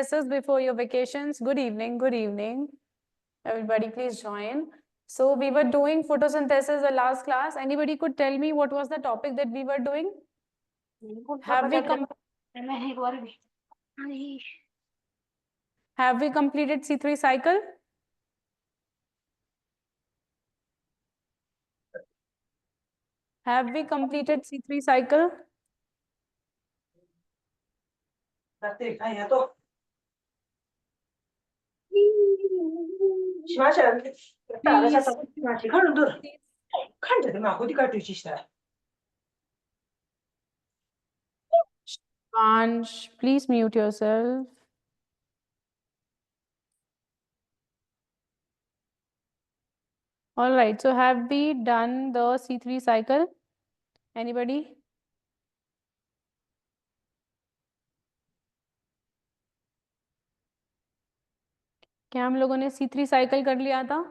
photosynthesis before your vacations. Good evening, good evening. Everybody please join. So we were doing photosynthesis the last class. Anybody could tell me what was the topic that we were doing? Have we completed C3 cycle? Have we completed C3 cycle? Ansh, please mute yourself. All right, so have we done the C3 cycle? Anybody? क्या हम लोगों ने C3 cycle कर लिया था?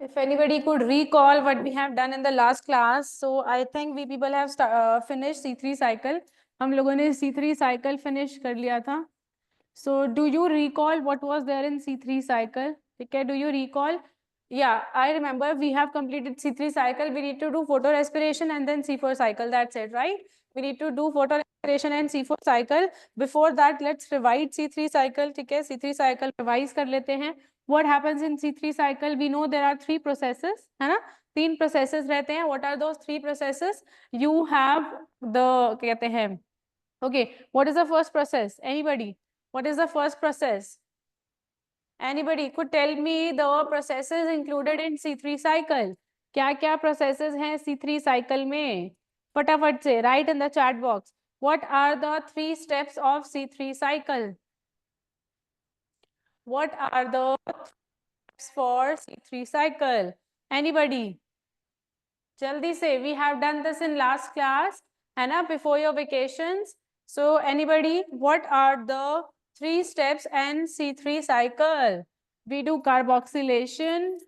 If anybody could recall what we have done in the last class, so I think we people have finished C3 cycle. हम लोगों ने C3 cycle finish कर लिया था. So do you recall what was there in C3 cycle? Okay, do you recall? Yeah, I remember we have completed C3 cycle. We need to do photorespiration and then C4 cycle. That's it, right? We need to do photorespiration and C4 cycle. Before that, let's revise C3 cycle. Okay, C3 cycle revise कर लेते हैं. What happens in C3 cycle? We know there are 3 processes, है ना? 3 processes रहते हैं. What are those 3 processes? You have the कहते हैं. Okay, what is the first process? Anybody? What is the first process? Anybody could tell me the processes included in C3 cycle? क्या क्या processes हैं C3 cycle में? फटाफट से write in the chat box. What are the 3 steps of C3 cycle? What are the steps for C3 cycle? Anybody? जल्दी से. We have done this in last class, है ना? Before your vacations. So anybody, what are the 3 steps in C3 cycle? We do carboxylation.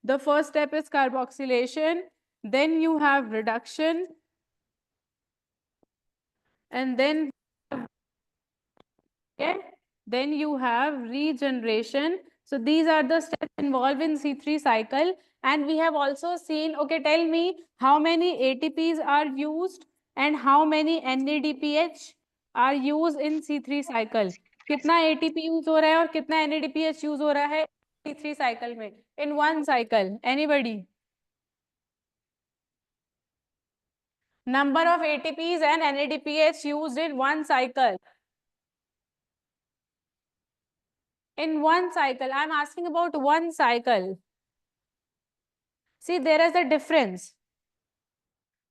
The first step is carboxylation. Then you have reduction. And then, okay, then you have regeneration. So these are the steps involved in C3 cycle. And we have also seen, okay, tell me how many ATPs are used and how many NADPH are used in C3 cycle. कितना ATP use हो रहा है और कितना NADPH use हो रहा है C3 cycle में in one cycle? Anybody? Number of ATPs and NADPH used in one cycle. In one cycle, I'm asking about one cycle. See, there is a difference.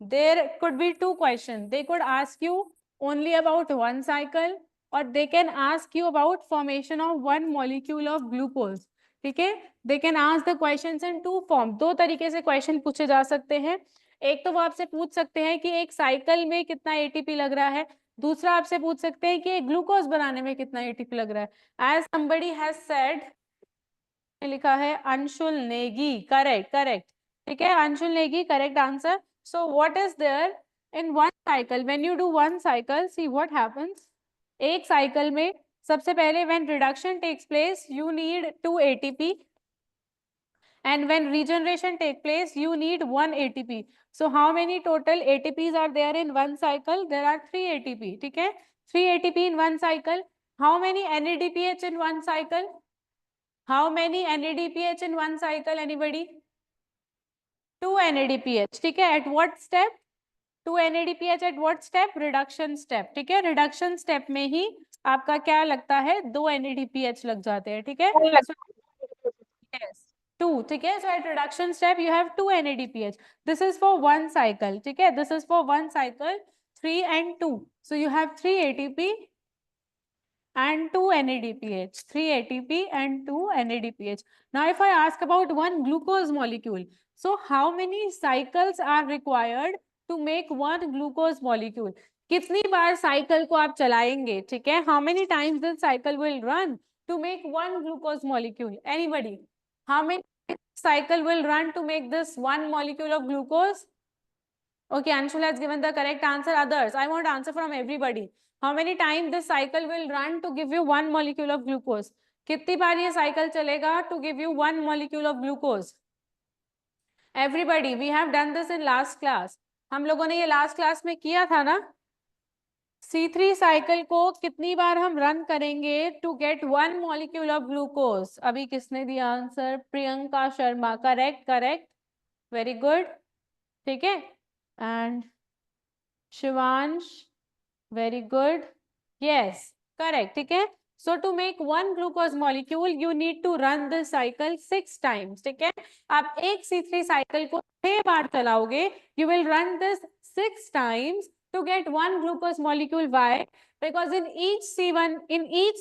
There could be 2 questions. They could ask you only about one cycle or they can ask you about formation of one molecule of glucose. ठीक है? They can ask the questions in 2 forms. 2 तरीके से question पूछे जा सकते हैं. एक तो वो आपसे पूछ सकते हैं कि एक साइकिल में कितना एटीपी लग रहा है. दूसरा आपसे पूछ सकते हैं कि एक ग्लूकोज बनाने में कितना एटीपी लग रहा है. As somebody has said, लिखा है अंशुल नेगी. करेक्ट. ठीक है, Anshul Negi, correct answer. So what is there in one cycle? When you do one cycle, see what happens. एक cycle में सबसे पहले when reduction takes place, you need 2 ATP. And when regeneration takes place, you need 1 ATP. So how many total ATPs are there in one cycle? There are 3 ATP. ठीक है, 3 ATP in one cycle. How many NADPH in one cycle? How many NADPH in one cycle? Anybody? 2 NADPH. ठीक है, at what step? 2 NADPH at what step? Reduction step. ठीक है, reduction step में ही आपका क्या लगता है? 2 NADPH लग जाते हैं. ठीक है, so, yes, 2. ठीक है, so at reduction step you have 2 NADPH. This is for one cycle. ठीक है, this is for one cycle, 3 and 2. So you have 3 ATP and 2 NADPH. 3 ATP and 2 NADPH. Now if I ask about one glucose molecule, so how many cycles are required to make one glucose molecule? कितनी बार cycle को आप चलाएंगे? ठीक है, how many times this cycle will run to make one glucose molecule? Anybody? How many cycle will run to make this one molecule of glucose? Okay, Anshul has given the correct answer. Others, I want answer from everybody. How many times this cycle will run to give you 1 molecule of glucose? कितनी बार ये cycle चलेगा to give you 1 molecule of glucose? Everybody, we have done this in last class. हम लोगों ने ये last class में किया था ना? C3 साइकिल को कितनी बार हम रन करेंगे to get 1 molecule of glucose? अभी किसने दिया answer? Priyanka Sharma. Correct, correct, very good. ठीक है. And Shivansh, very good. Yes, correct. ठीक है. So to make 1 glucose molecule, you need to run the cycle 6 times. ठीक है. आप एक C3 साइकिल को 6 बार चलाओगे. You will run this 6 times to get 1 glucose molecule. Why? Because in each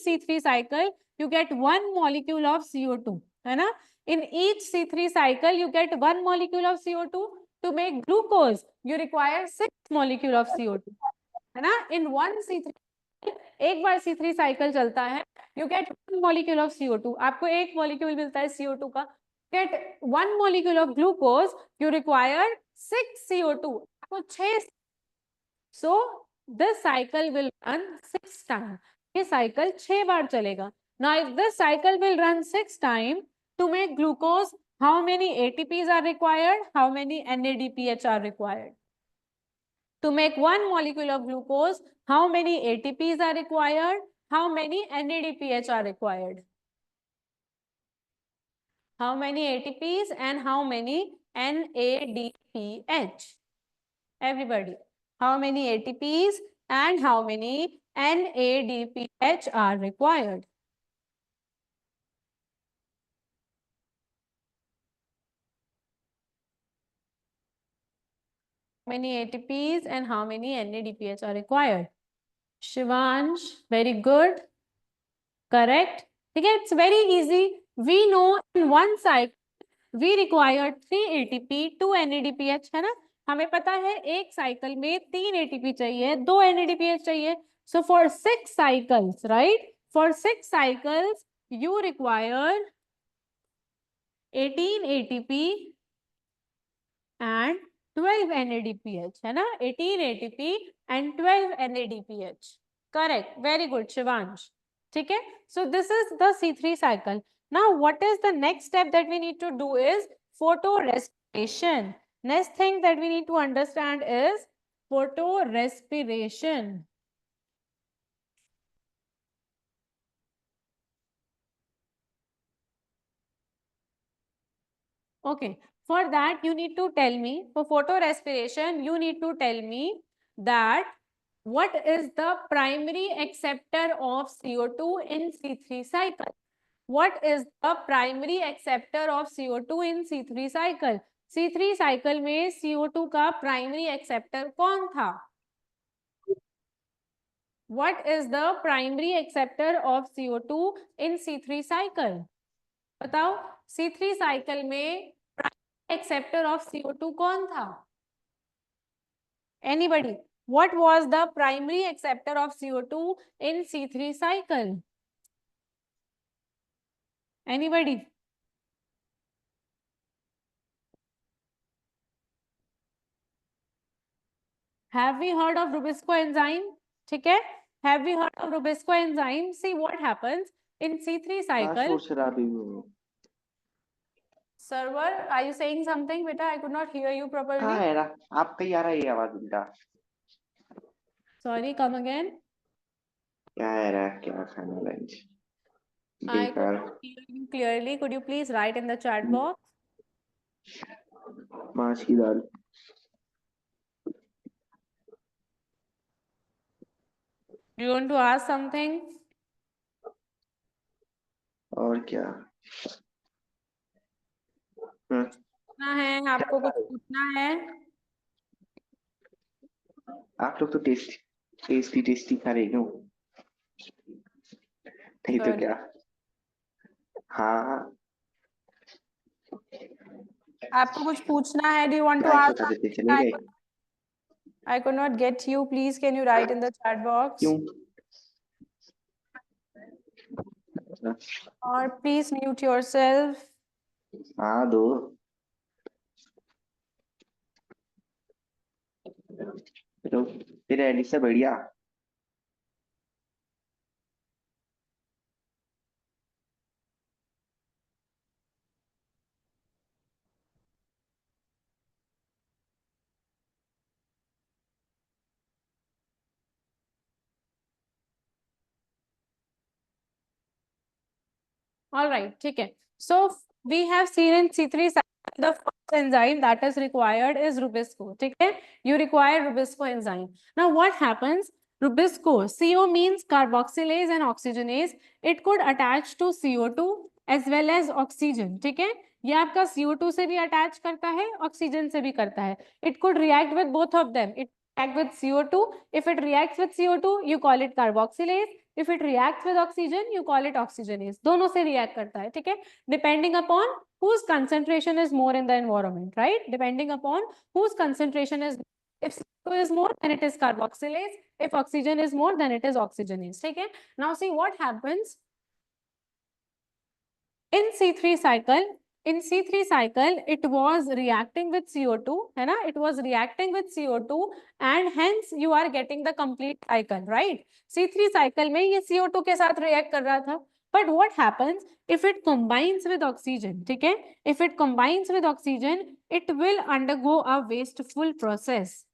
C3 cycle, you get 1 molecule of CO2. है ना? In each C3 cycle, you get 1 molecule of CO2. To make glucose, you require 6 molecule of CO2. है ना? In one C3, एक बार C3 cycle चलता है, you get 1 molecule of CO2. आपको एक मॉलिक्यूल मिलता है CO2 का. Get 1 molecule of glucose, you require 6 CO2. आपको 6. So this cycle will run 6 times. ये साइकिल 6 बार चलेगा. Now if this cycle will run 6 times, to make glucose, how many ATPs are required? How many NADPH are required? To make 1 molecule of glucose, how many ATPs are required? How many NADPH are required? How many ATPs and how many NADPH? Everybody, how many ATPs and how many NADPH are required? How many ATPs and how many NADPH are required? Shivansh, very good. Correct. Okay, it's very easy. We know in one cycle we require 3 ATP, 2 NADPH, है ना? हमें पता है एक cycle में 3 ATP चाहिए, 2 NADPH चाहिए. So for 6 cycles, right? For 6 cycles, you require 18 ATP and 12 NADPH, है ना? 18 ATP and 12 NADPH. Correct. Very good, Shivansh. ठीक है? So this is the C3 cycle. Now what is the next step that we need to do is photorespiration. Next thing that we need to understand is photorespiration. Okay, for that you need to tell me, for photorespiration, you need to tell me that what is the primary acceptor of CO2 in C3 cycle? What is the primary acceptor of CO2 in C3 cycle? C3 cycle में CO2 का primary acceptor कौन था? What is the primary acceptor of CO2 in C3 cycle? बताओ, C3 cycle में primary acceptor of CO2 कौन था? Anybody? What was the primary acceptor of CO2 in C3 cycle? Anybody? Have we heard of Rubisco enzyme? ठीक है? Have we heard of Rubisco enzyme? See what happens in C3 cycle. Server, are you saying something, beta? I could not hear you properly. कहाँ है ना? आपका ही आ रहा है आवाज उल्टा. Sorry, come again. क्या है रहा? क्या खाना lunch? I could not hear you clearly. Could you please write in the chat box? माछ की दाल. Do you want to ask something? और क्या? पूछना है आपको, कुछ पूछना है? आप लोग तो टेस्टी खा रहे हो. नहीं तो क्या? हाँ. आपको कुछ पूछना है? Do you want to ask? बता देते चले गए. I could not get you. Please, can you write in the chat box? क्यों? Or please mute yourself. हाँ दो. तो तेरे एंडी से बढ़िया। All right, ठीक है. So we have seen in C3 cycle the first enzyme that is required is Rubisco. ठीक है, you require Rubisco enzyme. Now what happens? Rubisco, CO means carboxylase and oxygenase. It could attach to CO2 as well as oxygen. ठीक है, ये आपका CO2 से भी attach करता है, ऑक्सीजन से भी करता है. It could react with both of them. It react with CO2. If it reacts with CO2, you call it carboxylase. If it reacts with oxygen, you call it oxygenase. दोनों से react करता है, ठीक है, depending upon whose concentration is more in the environment, right? Depending upon whose concentration is, if CO2 is more, then it is carboxylase. If oxygen is more, then it is oxygenase. ठीक है. Now see what happens in C3 cycle. In C3 cycle, it was reacting with CO2, है ना? It was reacting with CO2, and hence you are getting the complete cycle, right? C3 cycle में ये CO2 के साथ react कर रहा था. But what happens if it combines with oxygen? ठीक है? If it combines with oxygen, it will undergo a wasteful process.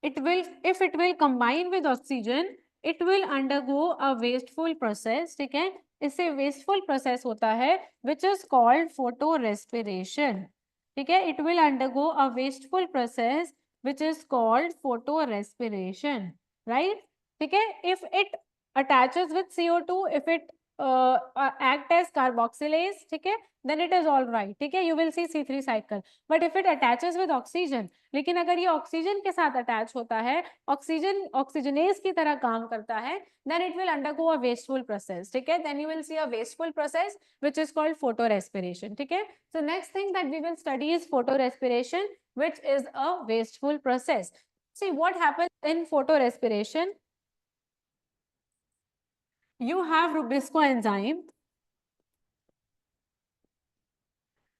It will, if it will combine with oxygen, it will undergo a wasteful process. ठीक है, इससे wasteful process होता है which is called photorespiration. ठीक है, it will undergo a wasteful process which is called photorespiration, right? ठीक है, if it attaches with CO2, if it act as carboxylase, ठीक है, then it is all right. ठीक है, you will see C3 cycle. But if it attaches with oxygen, लेकिन अगर ये oxygen के साथ अटैच होता है, ऑक्सीजन ऑक्सीजनेज की तरह काम करता है, then it will undergo a wasteful process. ठीक है, then you will see a wasteful process which is called photorespiration. ठीक है, so next thing that we will study is photorespiration, which is a wasteful process. See what happens in photorespiration. You have Rubisco enzyme.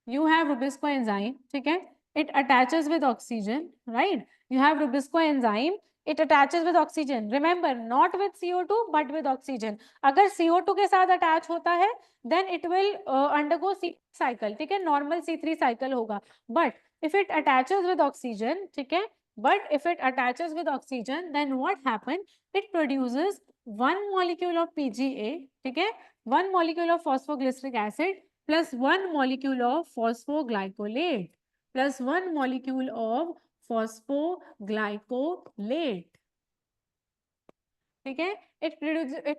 You have Rubisco enzyme, ठीक है, it attaches with oxygen, right? You have Rubisco enzyme, it attaches with oxygen. Remember, not with CO2 but with oxygen. अगर CO2 के साथ attach होता है, then it will undergo C cycle, ठीक है, normal C3 cycle होगा. But if it attaches with oxygen, ठीक है, but if it attaches with oxygen, then what happens? It produces one molecule of PGA, ठीक है, one molecule of phosphoglyceric acid plus one molecule of phosphoglycolate plus one molecule of phosphoglycolate. ठीक है, it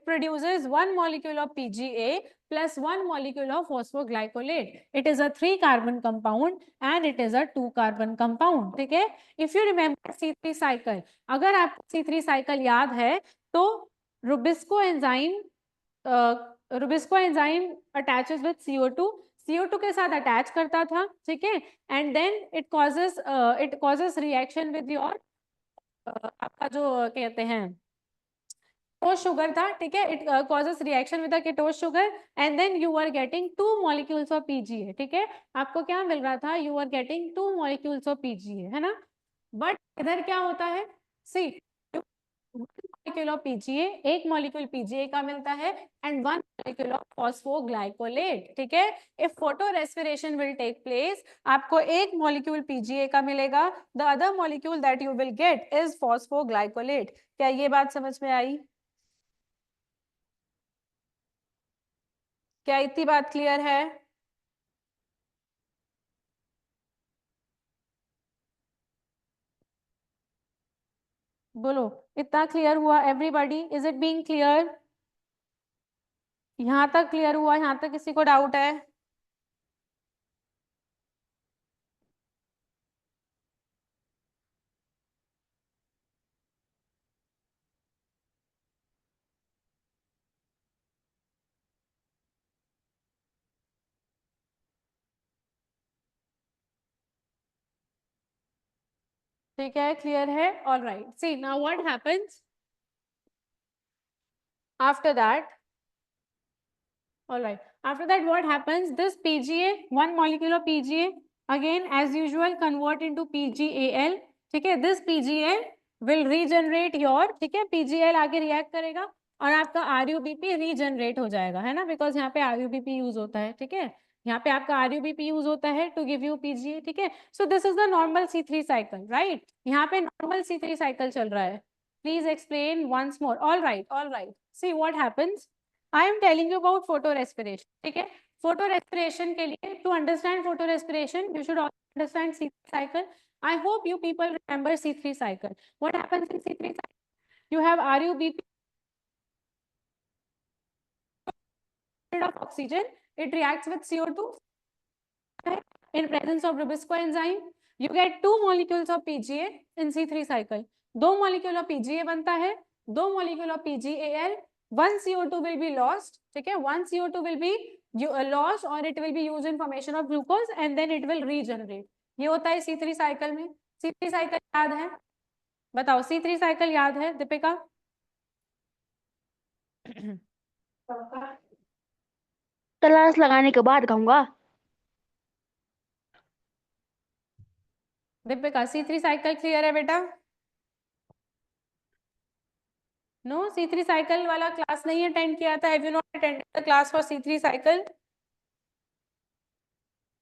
produces one molecule of PGA plus one molecule of phosphoglycolate. It is a 3-carbon compound and it is a 2-carbon compound. ठीक है, if you remember C3 cycle, अगर आपको C3 cycle याद है तो Rubisco enzyme attaches with CO2, CO2 के साथ attach करता था, ठीक है, and then it causes reaction with your आपका जो कहते हैं ketose sugar था, ठीक है, it causes reaction with the ketose sugar and then you are getting 2 molecules of PGA. ठीक है, आपको क्या मिल रहा था? You are getting 2 molecules of PGA, है ना? But इधर क्या होता है? See, molecule of PGA, एक molecule PGA का मिलता है and one molecule of phosphoglycolate. ठीक है, if photorespiration will take place, आपको एक molecule PGA का मिलेगा, the other molecule that you will get is phosphoglycolate. क्या ये बात समझ में आई? क्या इतनी बात क्लियर है? बोलो, इतना क्लियर हुआ everybody? Is it being clear? यहां तक क्लियर हुआ? यहां तक किसी को डाउट है? ठीक है, क्लियर है? All right, see now what happens after that. All right. After that, what happens? This PGA, one molecule of PGA, again as usual, convert into PGAl. ठीक है, this PGL will regenerate your, ठीक है, PGL आगे react करेगा और आपका RUBP regenerate हो जाएगा, है ना, बिकॉज यहाँ पे RUBP यूज होता है, ठीक है, यहाँ पे आपका RUBP यूज होता है टू गिव यू PGA, ठीक है। So this is the normal C3 cycle, right, यहाँ पे नॉर्मल C3 साइकिल चल रहा है। Please explain once more. All right, see what happens, I am telling you about photorespiration, ठीक है। Photorespiration के लिए, to understand photorespiration, you should understand C3 cycle. I hope you people remember C3 cycle. What happens in C3 cycle? You have RUBP of oxygen. It reacts with CO2 in presence of Rubisco enzyme. You get 2 molecules of PGA in C3 cycle. 2 molecule of PGA बनता है, 2 molecule of PGAL. 1 CO2 will be lost. ठीक है, 1 CO2 will be lost or it will be used in formation of glucose and then it will regenerate. ये होता है C3 cycle में. C3 cycle याद है? बताओ, C3 साइकिल याद है दीपिका? क्लास लगाने के बाद कहूंगा। दीपिका, C3 साइकिल क्लियर है बेटा? नो, C3 साइकिल वाला क्लास नहीं अटेंड किया था? Have you not attended the class for C3 cycle?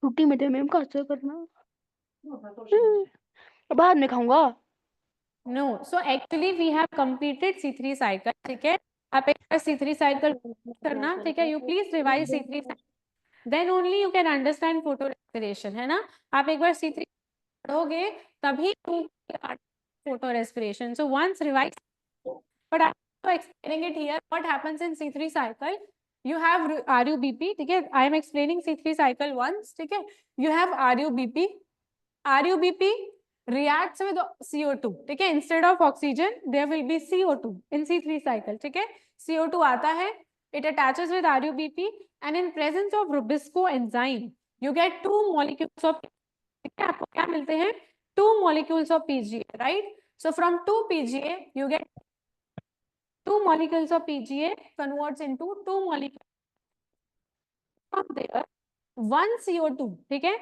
छुट्टी में थे मैम, कैसे करना? बाद में खाऊंगा। No, so actually we have completed C3 cycle, ठीक है। आप एक बार C3 साइकिल करना, ठीक है, you please revise C3 then only you can understand photorespiration, है ना। आप एक बार C3 पढ़ोगे तभी photorespiration. So once revise, but I'm also explaining it here. What happens in C3 cycle? You have RUBP, ठीक है, I am explaining C3 cycle once, ठीक है। You have RUBP, RUBP reacts with CO2, ठीक है, instead of oxygen there will be CO2 in C3 cycle, ठीक है। CO2 आता है, it attaches with RUBP and in presence of Rubisco enzyme you get 2 molecules of, ठीक है, आपको क्या मिलते हैं? 2 molecules of PGA, right? So from 2 PGA you get 2 molecules of PGA converts into 2 molecules from there 1 CO2, ठीक है,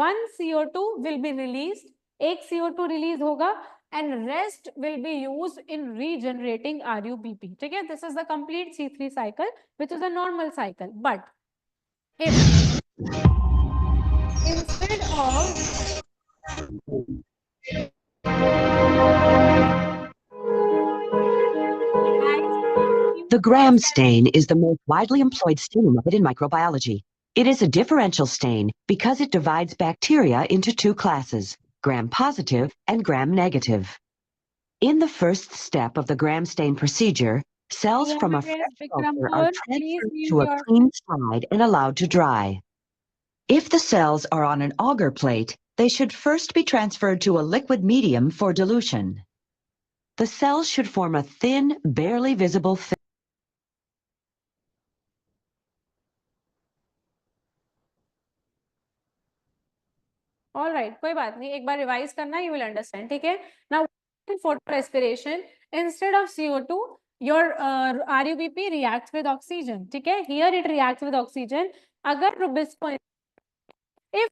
1 CO2 will be released, एक CO2 release होगा and rest will be used in regenerating RUBP, ठीक है। This is the complete C3 cycle which is a normal cycle. But if instead of The Gram stain is the most widely employed stain method in microbiology. It is a differential stain because it divides bacteria into 2 classes, gram-positive and gram-negative. In the first step of the Gram stain procedure, cells from a fresh culture are transferred to a clean slide and allowed to dry. If the cells are on an agar plate, they should first be transferred to a liquid medium for dilution. The cells should form a thin, barely visible film. All right, कोई बात नहीं, एक बार revise करना, you will understand, ठीक है। Now photo respiration, instead of CO2 your RUBP reacts with oxygen, ठीक है, here it reacts with oxygen. अगर Rubisco, if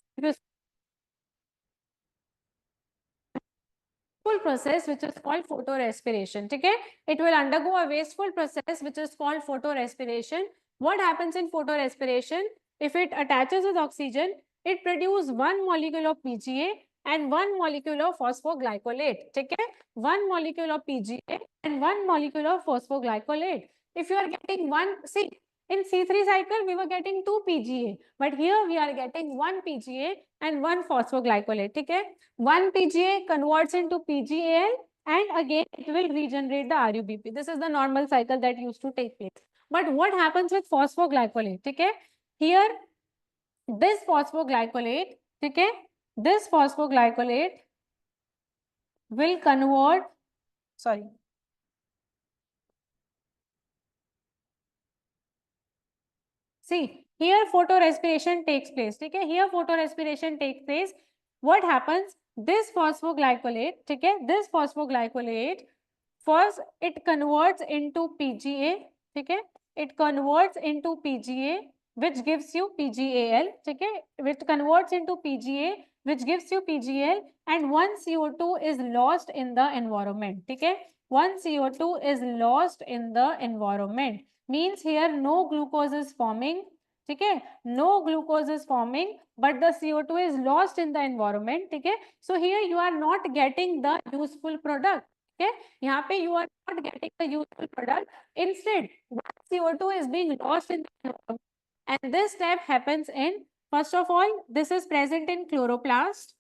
process which is called photorespiration, ठीक है, it will undergo a wasteful process which is called photorespiration. What happens in photorespiration? If it attaches with oxygen, it produces 1 molecule of PGA and 1 molecule of phosphoglycolate, ठीक है, 1 molecule of PGA and 1 molecule of phosphoglycolate. If you are getting one, see, in C3 cycle we were getting 2 PGA, but here we are getting 1 PGA and 1 phosphoglycolate, ठीक है। 1 PGA converts into PGAL and again it will regenerate the RUBP. This is the normal cycle that used to take place. But what happens with phosphoglycolate, ठीक है, here this phosphoglycolate, ठीक है, this phosphoglycolate will convert, sorry, see, here photorespiration takes place, ठीक है, here photorespiration takes place. What happens? This phosphoglycolate, ठीक है, this phosphoglycolate first it converts into PGA, ठीक है, it converts into PGA which gives you PgAl, ठीक है, which converts into PGA, which gives you PGL, and one CO2 is lost in the environment, ठीक है, one CO2 is lost in the environment, means here no glucose is forming, ठीक है, no glucose is forming, but the CO2 is lost in the environment, ठीक है, so here you are not getting the useful product, okay, यहाँ पे you are not getting the useful product, instead CO2 is being lost in the environment, and this step happens in, first of all this is present in chloroplast,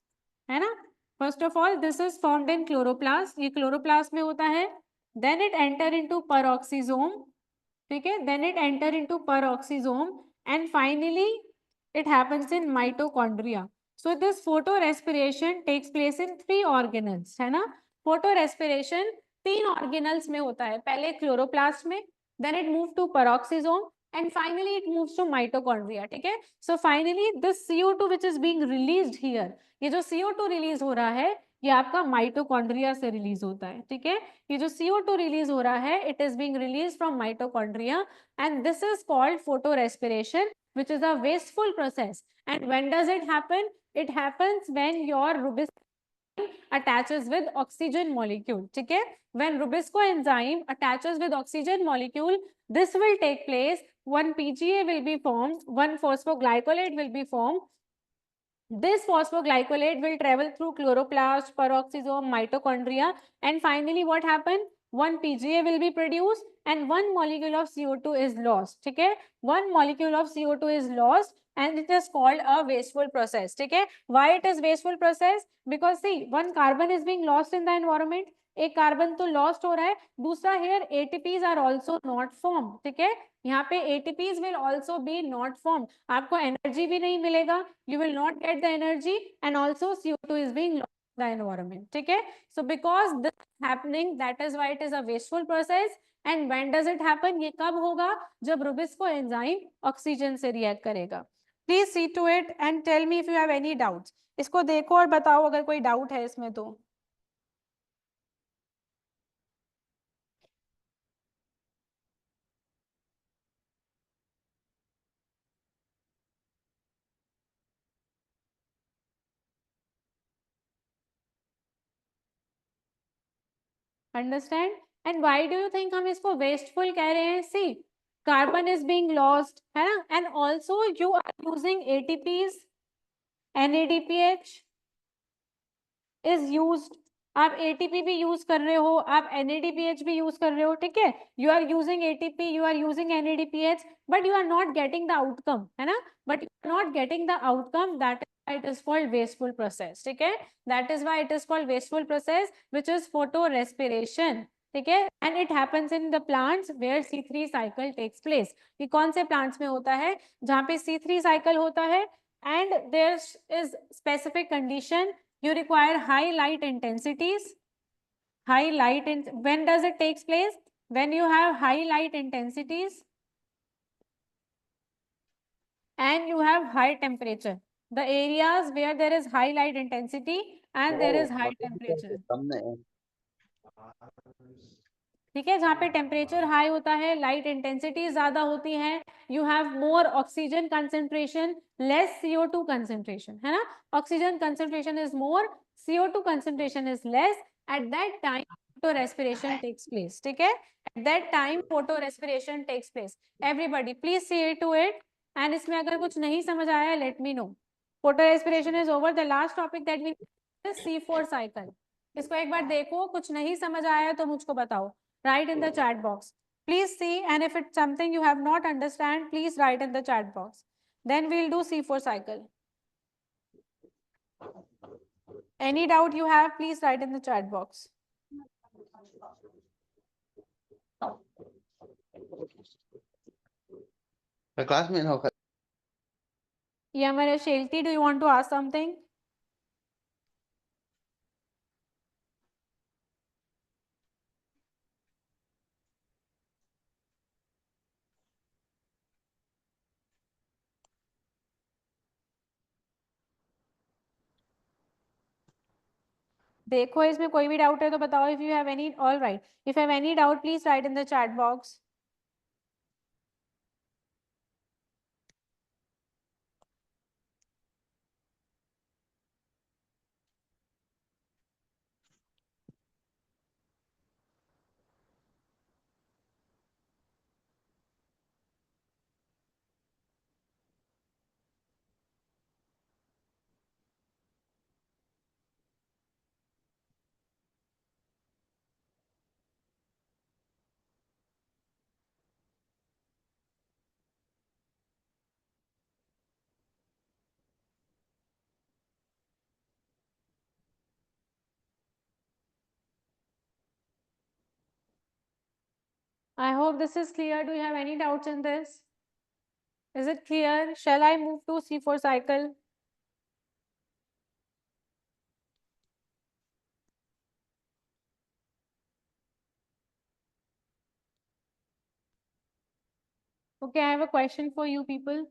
है ना, first of all this is formed in chloroplast, ये chloroplast में होता है, then it enter into peroxisome, ठीक है, then it enter into peroxisome, and finally it happens in mitochondria. So this photorespiration takes place in 3 organelles, है ना, photorespiration 3 organelles में होता है, पहले chloroplast में, then it move to peroxisome, and finally it moves to mitochondria, ठीक है, so finally this CO2 which is being released here, ये जो CO2 रिलीज हो रहा है ये आपका माइटोकॉन्ड्रिया से रिलीज होता है, ठीक है, ये जो CO2 रिलीज हो रहा है it is being release from mitochondria, and this is called photorespiration, which is a wasteful process. And when does it happen? It happens when your rubisco attaches with oxygen molecule, ठीक है, when rubisco enzyme attaches with oxygen molecule, this will take place, one PGA will be formed, one phosphoglycolate will be formed. This phosphoglycolate will travel through chloroplast, peroxisome, mitochondria, and finally what happened? One PGA will be produced and one molecule of CO2 is lost, ठीक है, one molecule of CO2 is lost and it is called a wasteful process, ठीक है, why it is wasteful process? Because see, one carbon is being lost in the environment, एक carbon तो lost हो रहा है, दूसरा here ATPs are also not form, ठीक है, यहाँ पे ATPs will also be not formed, आपको एनर्जी भी नहीं मिलेगा, you will not get the energy, and also CO2 is being lost in the environment, ठीक है, so because this is happening, that is why it is a wasteful process. And when does it happen? ये कब होगा? जब Rubisco enzyme oxygen से react करेगा. Please see to it and tell me if you have any doubts. इसको देखो और बताओ अगर कोई डाउट है इसमें तो. Understand? And why do you think हम इसको wasteful कह रहे हैं? See, carbon is being lost, है ना? And also you are using ATPs, NADPH is used. आप ATP भी यूज कर रहे हो, आप NADPH भी यूज कर रहे हो, ठीक है? You are using ATP, you are using NADPH, but you are not getting the outcome, है ना? But you are not getting the outcome. That is why it is called wasteful process, ठीक है? That is why it is called wasteful process, which is photorespiration, ठीक है, and it happens in the plants where C3 cycle takes place. ये कौन से plants में होता है जहाँ पे C3 cycle होता है, and there is specific condition, you require high light intensities, high light, when does it takes place? When you have high light intensities and you have high temperature, the areas where there is high light intensity and there is high temperature, ठीक है, जहाँ पे temperature high होता है, light intensity ज्यादा होती है, you have more oxygen concentration, less CO2 concentration, है ना, oxygen concentration is more, CO2 concentration is less, at that time photorespiration takes place, ठीक है, at that time photorespiration takes place. Everybody please see to it, and इसमें अगर कुछ नहीं समझ आया let me know. Photorespiration is over. The last topic that we C4 cycle. इसको एक बार देखो, कुछ नहीं समझ आया तो मुझको बताओ. Write in the chat box. Please see, and if it's something you have not understand, please write in the chat box. Then we'll do C4 cycle. Any doubt you have, please write in the chat box. My classmate हो. Yamara Shelty, do you want to ask something? देखो इसमें कोई भी doubt है तो बताओ. If you have any, all right. If you have any doubt, please write in the chat box. I hope this is clear. Do you have any doubts in this? Is it clear? Shall I move to C4 cycle? Okay, I have a question for you people.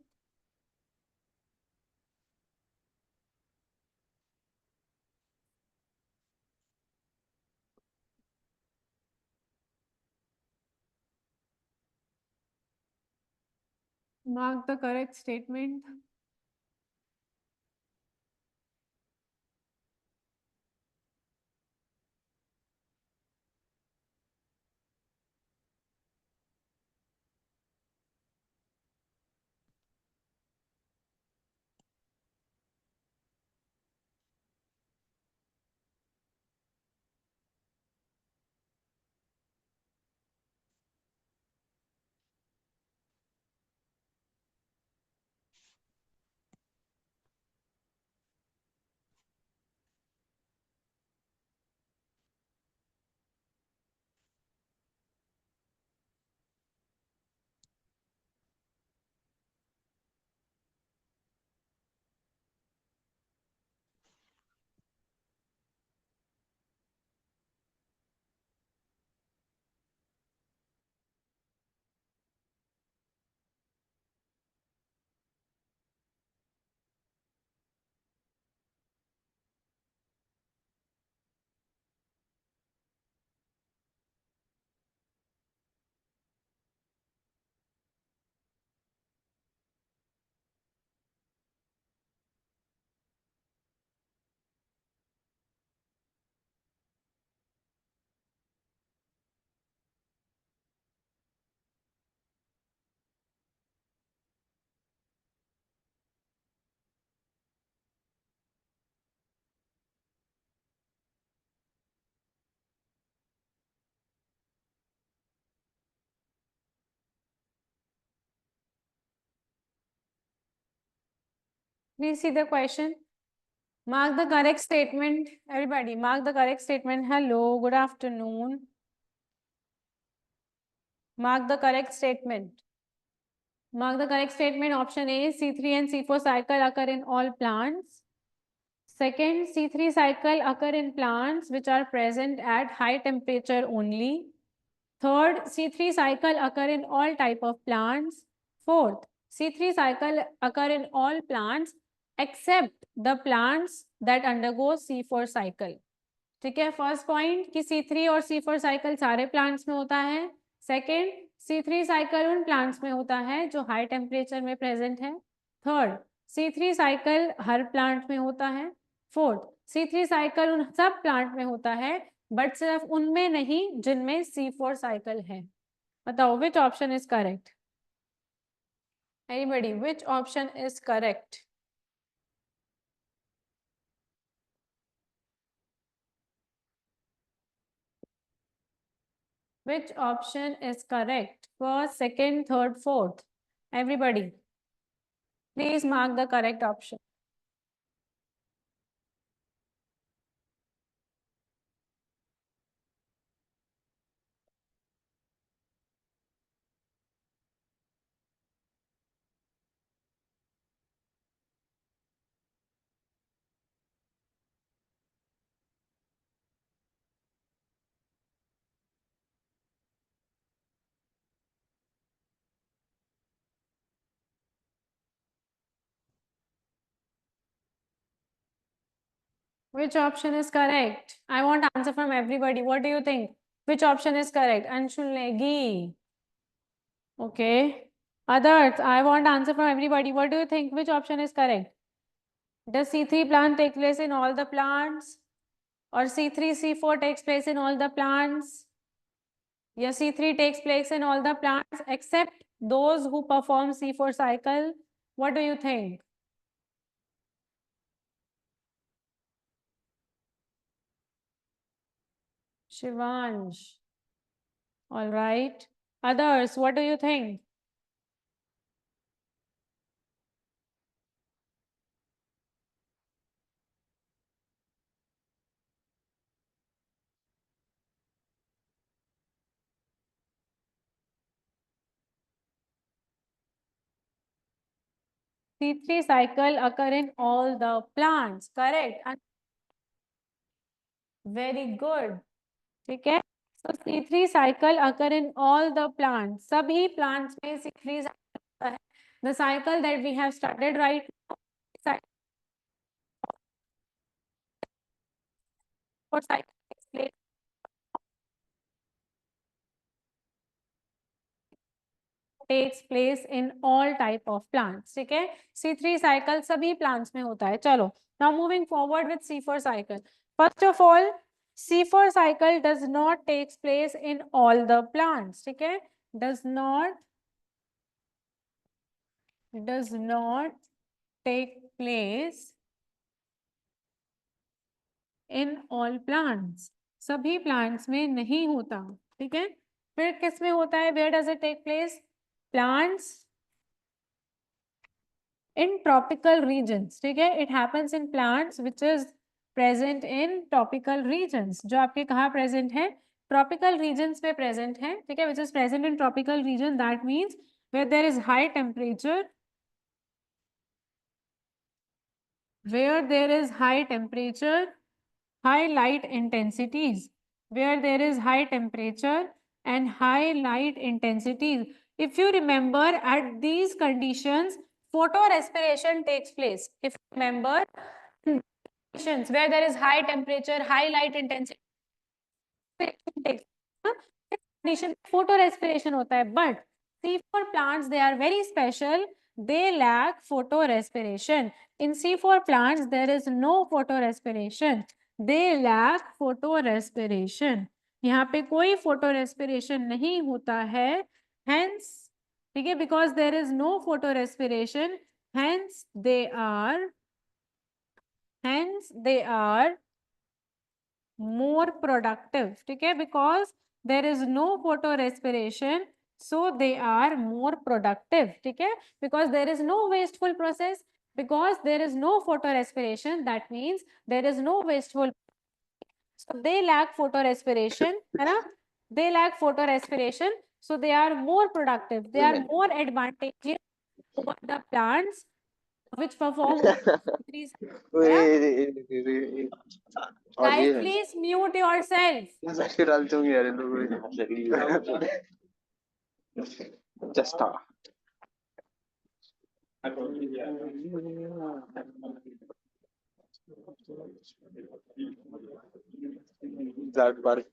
Mark the correct statement. Please see the question. Mark the correct statement. Everybody, mark the correct statement. Hello, good afternoon. Mark the correct statement. Mark the correct statement. Option A, C3 and C4 cycle occur in all plants. Second, C3 cycle occur in plants which are present at high temperature only. Third, C3 cycle occur in all type of plants. Fourth, C3 cycle occur in all plants except the plants that undergo C4 cycle. ठीक है, first point कि C3 और C4 cycle सारे plants में होता है. Second, C3 cycle उन plants में होता है जो हाई टेम्परेचर में प्रेजेंट है. थर्ड, C3 साइकिल हर प्लांट में होता है. फोर्थ, C3 साइकिल उन सब प्लांट में होता है बट सिर्फ उनमें नहीं जिनमें C4 साइकिल है. बताओ which option is correct? Anybody, which option is correct? Which option is correct? First, second, third, fourth. Everybody, please mark the correct option. Which option is correct? I want answer from everybody. What do you think? Which option is correct? Anshul Negi. Okay. Others, I want answer from everybody. What do you think? Which option is correct? Does C3 plant take place in all the plants? Or C3, C4 takes place in all the plants? Yes, C3 takes place in all the plants except those who perform C4 cycle. What do you think? Shivansh. All right. Others, what do you think? C3 cycle occur in all the plants. Correct. Very good. ठीक है. So C3 cycle occur in all the plants. सभी plants में C3 cycle है. The cycle that we have started right now. Cycle takes place takes place in all type of plants. ठीक है. C3 cycle सभी plants में होता है. चलो. Now moving forward with C4 cycle. First of all, C4 cycle does not takes place in all the plants. ठीक है. Does not take place in all plants. सभी plants में नहीं होता. ठीक है. फिर किस में होता है? Where does it take place? Plants in tropical regions. ठीक है. It happens in plants which is present in tropical regions. जो आपके कहाँ present है? Tropical regions में present है. ठीक है. Which is present in tropical region. That means where there is high temperature. Where there is high temperature, high light intensities. Where there is high temperature and high light intensities. If you remember, at these conditions, photorespiration takes place. If you remember, conditions where there is high temperature, high light intensity, condition photorespiration होता है. But C4 plants, they are very special. They lack photorespiration. In C4 plants, there is no photorespiration. They lack photorespiration. यहाँ पे कोई photorespiration नहीं होता है. Hence, ठीक है, because there is no photorespiration, hence they are more productive. ठीक है, because there is no photorespiration, so they are more productive. ठीक है, because there is no wasteful process. Because there is no photorespiration, that means there is no wasteful. So they lack photorespiration, है ना? They lack photorespiration, so they are more productive. They are more advantageous over the plants which perform three. Guys, please mute yourself. Just start. That part.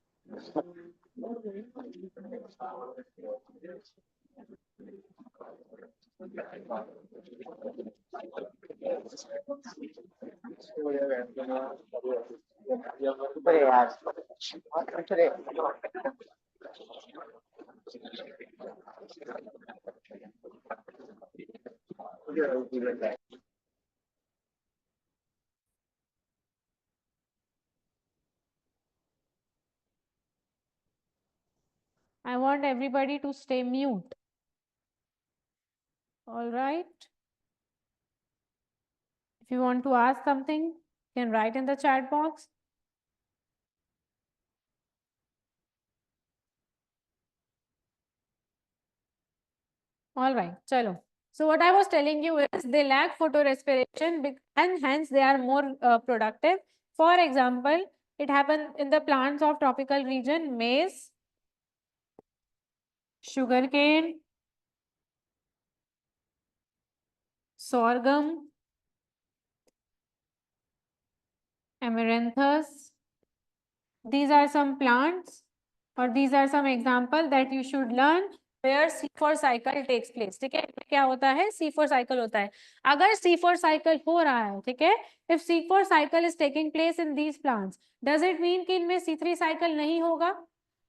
I want everybody to stay mute. All right. If you want to ask something, you can write in the chat box. All right, chalo. So what I was telling you is they lack photorespiration and hence they are more productive. For example, it happens in the plants of tropical region: maize, sugarcane, sorghum, amaranthus. These are some plants, or these are some examples that you should learn where C4 cycle takes place. ठीक है, क्या होता है? C4 cycle होता है. अगर C4 cycle हो रहा है, ठीक है, if C4 cycle is taking place in these plants, does it mean कि इनमें C3 cycle नहीं होगा?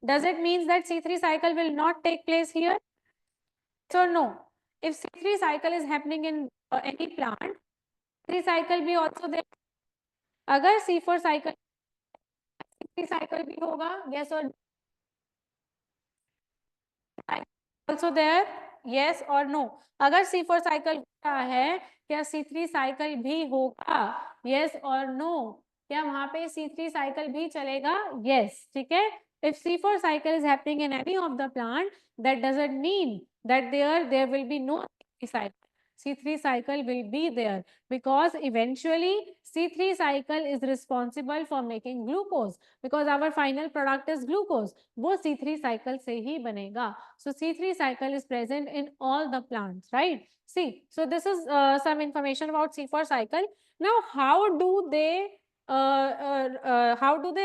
Does it mean that C3 cycle will not take place here? So no. If C3 cycle is happening in any plant, C3 cycle भी also there. अगर C4 cycle cycle भी होगा, yes or also there, yes or no? अगर C4 cycle होता है, क्या C3 cycle भी होगा? Yes or no? क्या वहाँ पे C3 cycle भी चलेगा? Yes. ठीक है. If C4 cycle is happening in any of the plant, that doesn't mean that there will be no C3 cycle. C3 cycle will be there because eventually C3 cycle is responsible for making glucose because our final product is glucose. वो C3 cycle से ही बनेगा. So C3 cycle is present in all the plants, right? See, so this is some information about C4 cycle. Now, how do they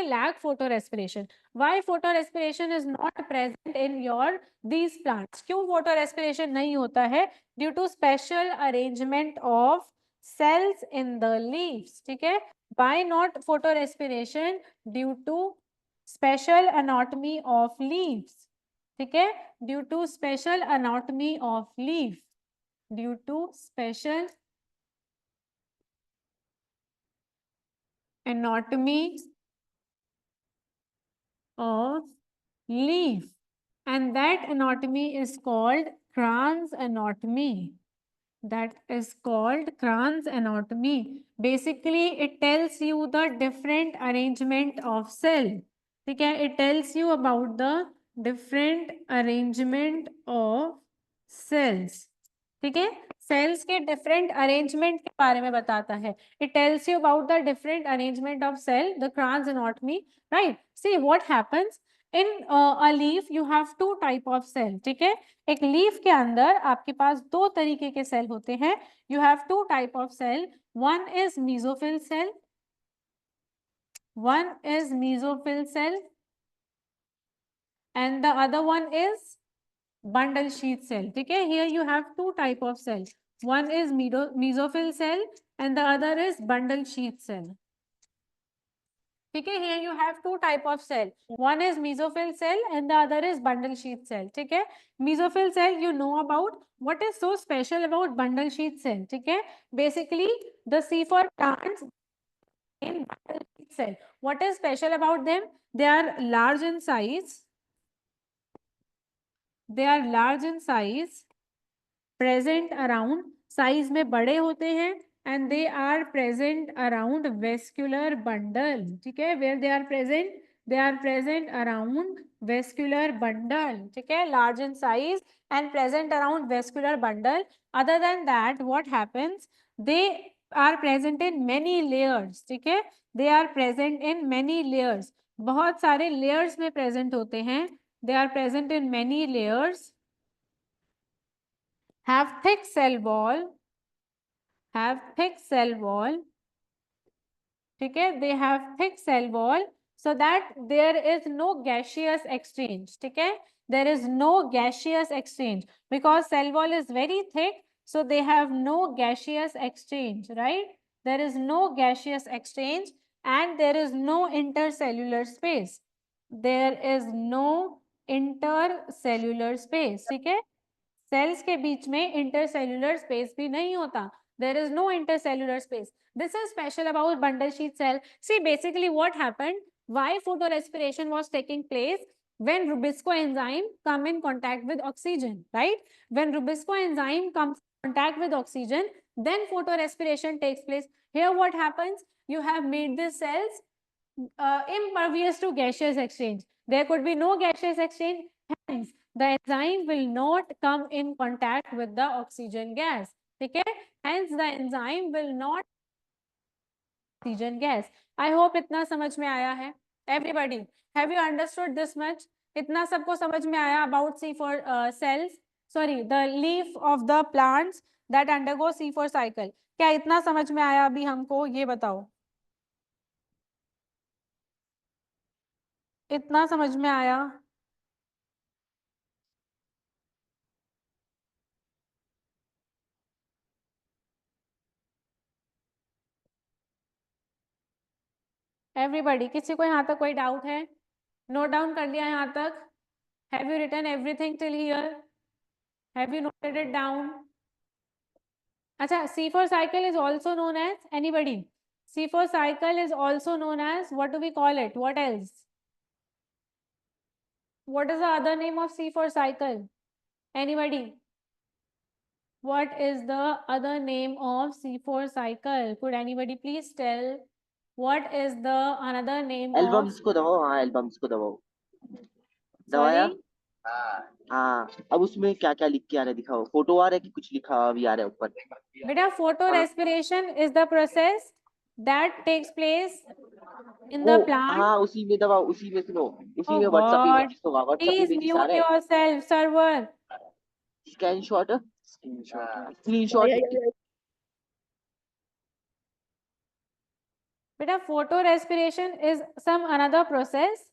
lack photorespiration? Why photorespiration is not present in your these plants? क्यों photorespiration नहीं होता है? Due to special arrangement of cells in the leaves. ठीक है? Why not photorespiration? Due to special anatomy of leaves. ठीक है? Due to special anatomy of leaf. Due to special anatomy of leaf, and that anatomy is called Kranz anatomy. That is called Kranz anatomy. Basically, it tells you the different arrangement of cell. ठीक है? It tells you about the different arrangement of cells. ठीक है? Cells के different arrangement के बारे में बताता है. It tells you about the different arrangement of cell, the Kranz anatomy, right? See what happens in a leaf. You have two type of cell. ठीक है? एक लीफ के अंदर आपके पास दो तरीके के सेल होते हैं. You have two type of cell. One is mesophyll cell. One is mesophyll cell, and the other one is bundle sheath cell. ठीक है? Here you have two type of cell. One is mesophyll cell, and the other is bundle sheath cell. ठीक है? Here you have two type of cell. One is mesophyll cell and the other is bundle sheath cell. ठीक है? Mesophyll cell you know about. What is so special about bundle sheath cell? ठीक है? Basically the C4 plants in bundle sheath cell. What is special about them? They are large in size. They are large in size. Present around. Size में बड़े होते हैं. And they are present around vascular bundle. ठीक है? Where they are present? They are present around vascular bundle. ठीक है? Large in size and present around vascular bundle. Other than that, what happens? They are present in many layers. ठीक है? They are present in many layers. बहुत सारे layers में present होते हैं. They are present in many layers. Have thick cell wall. Have thick cell wall. ठीक है? They have thick cell wall so that there is no gaseous exchange. ठीक है? There is no gaseous exchange because cell wall is very thick, so they have no gaseous exchange, right? There is no gaseous exchange and there is no intercellular space. There is no intercellular space. ठीक है? Cells के बीच में intercellular space भी नहीं होता. There is no intercellular space. This is special about bundle sheath cell. See, basically what happened, why photorespiration was taking place when Rubisco enzyme come in contact with oxygen, right? When Rubisco enzyme comes in contact with oxygen, then photorespiration takes place. Here what happens, you have made these cells impervious to gaseous exchange. There could be no gaseous exchange, hence the enzyme will not come in contact with the oxygen gas. Okay? Hence the enzyme will not oxygen gas. I hope इतना समझ में आया है. Everybody, have you understood this much? इतना सबको समझ में आया about C4 cells? Sorry, the leaf of the plants that undergo C4 cycle. क्या इतना समझ में आया अभी हमको? ये बताओ. इतना समझ में आया? एवरीबॉडी, किसी को यहाँ तक कोई डाउट है? नोट डाउन कर लिया यहाँ तक? Have you written everything till here? Have you noted it down? अच्छा, C4 cycle is also known as, anybody? C4 cycle is also known as, what do we call it? What else? What is the other name of C4 cycle? Anybody? What is the other name of C4 cycle? Could anybody please tell? What is the another name albums of? को दबाओ. हाँ, albums को दबाओ. दबाया? Sorry? हाँ, अब उसमें क्या क्या लिख के आ रहा है दिखाओ, फोटो आ रहा है कि कुछ लिखा हुआ भी आ रहा है ऊपर? Beta, photorespiration is the process that takes place in the plant. हाँ, उसी में दबाओ, उसी में सुनो, उसी Oh में व्हाट्सएप पे God, मैसेज होगा, व्हाट्सएप पे please मैसेज आ mute रहा है। yourself, server. स्क्रीनशॉट, या, स्क्रीनशॉट। या, या, Beta, photorespiration is some another process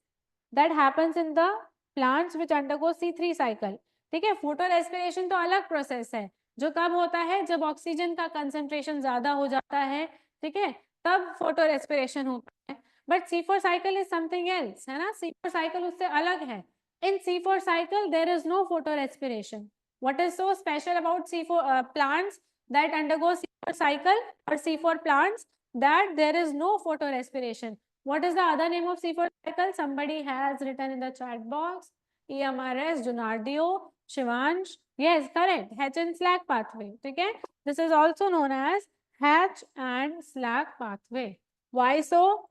that happens in the plants which undergo C3 cycle. ठीक है, फोटो रेस्पिरेशन तो अलग प्रोसेस है, जो कब होता है जब ऑक्सीजन का कंसंट्रेशन ज्यादा हो जाता है, ठीक है, तब फोटो रेस्पिरेशन होता है. But C4 cycle is something else, है ना. C4 साइकिल उससे अलग है. In C4 cycle there is no photorespiration. What is so special about C4 plants that undergo C4 cycle or C4 plants, that there is no photo respiration. What is the other name of C4 cycle? Somebody has written in the chat box. EMRS, Junardio, Shivansh. Yes, correct. Hatch and slack pathway. Okay. This is also known as Hatch and slack pathway. Why so?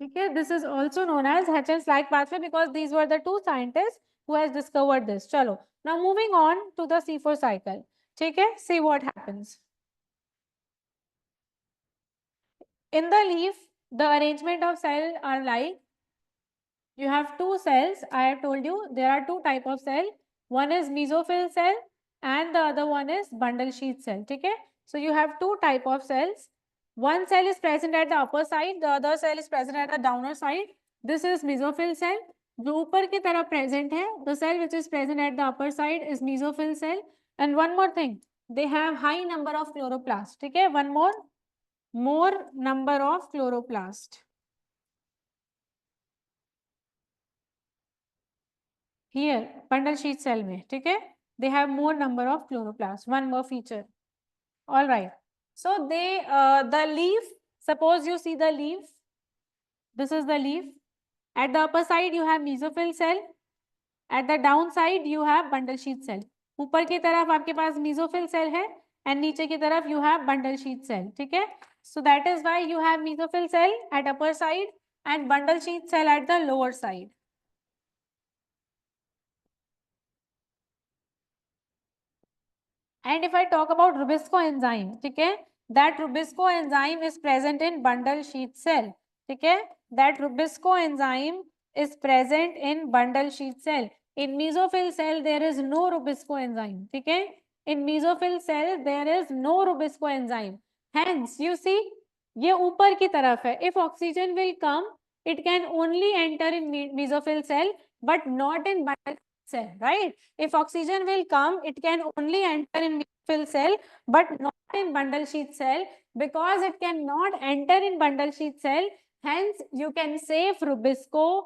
Okay. This is also known as Hatch and slack pathway because these were the two scientists who has discovered this. Chalo. Now moving on to the C4 cycle. Okay. See what happens. In the leaf, the arrangement of cells are like, you have two cells. I have told you there are two type of cell. One is mesophyll cell and the other one is bundle sheath cell. Okay? So you have two type of cells. One cell is present at the upper side, the other cell is present at the downer side. This is mesophyll cell. जो ऊपर की तरफ present है, the cell which is present at the upper side is mesophyll cell. And one more thing, they have high number of chloroplasts. Okay? One more number of chloroplast. Here, bundle sheath cell में, ठीक है? They have more number of chloroplasts. One more feature. All right. So they, the leaf. Suppose you see the leaf. This is the leaf. At the upper side you have mesophyll cell. At the down side you have bundle sheath cell. ऊपर की तरफ आपके पास mesophyll cell है and नीचे की तरफ you have bundle sheath cell. ठीक है? So that is why you have mesophyll cell at upper side and bundle sheath cell at the lower side. And if I talk about Rubisco enzyme, ठीक है, that Rubisco enzyme is present in bundle sheath cell. ठीक है, that Rubisco enzyme is present in bundle sheath cell. In mesophyll cell there is no Rubisco enzyme. ठीक है, in mesophyll cell there is no Rubisco enzyme. Hence you see, ये ऊपर की तरफ है. If oxygen will come, it can only enter in mesophyll cell, but not in bundle cell, right? If oxygen will come, it can only enter in mesophyll cell, but not in bundle sheath cell. Because it cannot enter in bundle sheath cell, hence you can save Rubisco.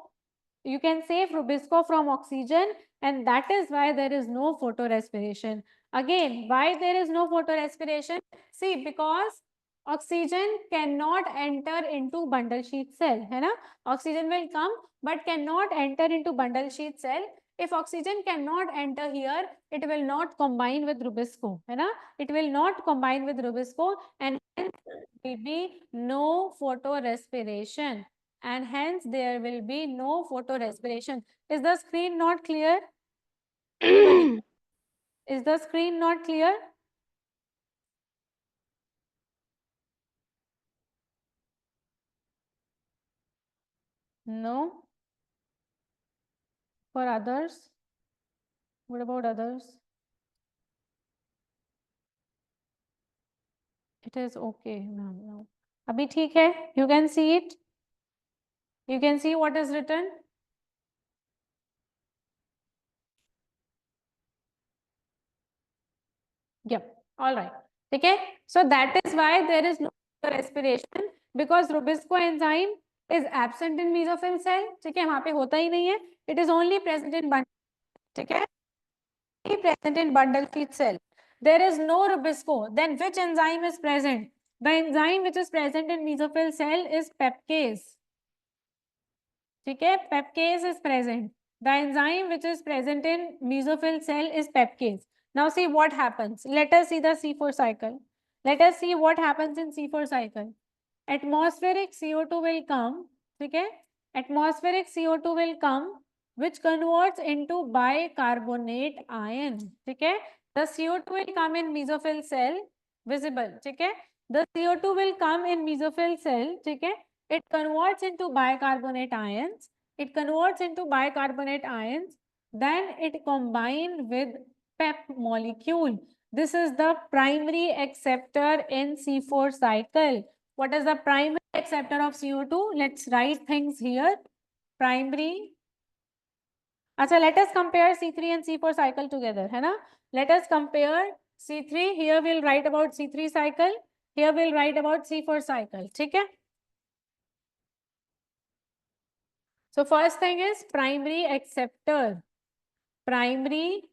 You can save Rubisco from oxygen, and that is why there is no photorespiration. Again, why there is no photorespiration? See, because oxygen cannot enter into bundle sheath cell, है ना? Oxygen will come, but cannot enter into bundle sheath cell. If oxygen cannot enter here, it will not combine with Rubisco, है ना? It will not combine with Rubisco, and hence there will be no photorespiration. And hence there will be no photorespiration. Is the screen not clear? Anybody? Is the screen not clear? No? For others? What about others? It is okay. No. अभी ठीक है? You can see it? You can see what is written? Yep. All right. Okay. So that is why there is no respiration, because Rubisco enzyme is absent in mesophyll cell. ठीक है, वहाँ पे होता ही नहीं है. It is only present in bundle. ठीक है, present in bundle sheath cell. There is no Rubisco. Then which enzyme is present? The enzyme which is present in mesophyll cell is pepcase. ठीक है, pepcase is present. The enzyme which is present in mesophyll cell is pepcase. Now see what happens. Let us see the C4 cycle. Let us see what happens in C4 cycle. Atmospheric CO2 will come, okay? Atmospheric CO2 will come, which converts into bicarbonate ion, okay? The CO2 will come in mesophyll cell, visible, okay? The CO2 will come in mesophyll cell, okay? It converts into bicarbonate ions. It converts into bicarbonate ions. Then it combines with PEP molecule. This is the primary acceptor in C4 cycle. What is the primary acceptor of CO2? Let's write things here. Primary. Achha, let us compare C3 and C4 cycle together, है ना? Let us compare C3. Here we'll write about C3 cycle. Here we'll write about C4 cycle. ठीक है? So first thing is primary acceptor. Primary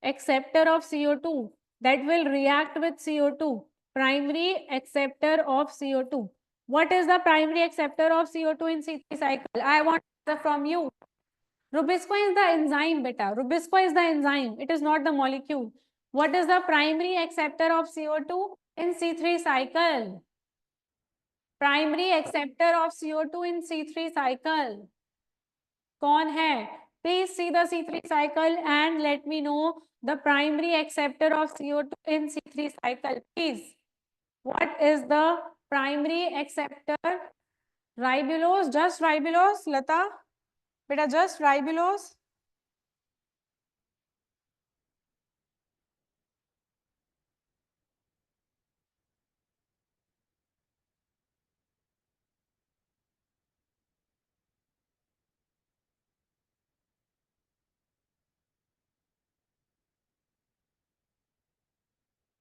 acceptor of CO2 that will react with CO2. Primary acceptor of CO2. What is the primary acceptor of CO2 in C3 cycle? I want from you. Rubisco is the enzyme, beta. Rubisco is the enzyme. It is not the molecule. What is the primary acceptor of CO2 in C3 cycle? Primary acceptor of CO2 in C3 cycle. कौन है? Please see the C3 cycle and let me know the primary acceptor of CO2 in C3 cycle. Please. What is the primary acceptor? Ribulose, just ribulose, Lata. Beta, just ribulose.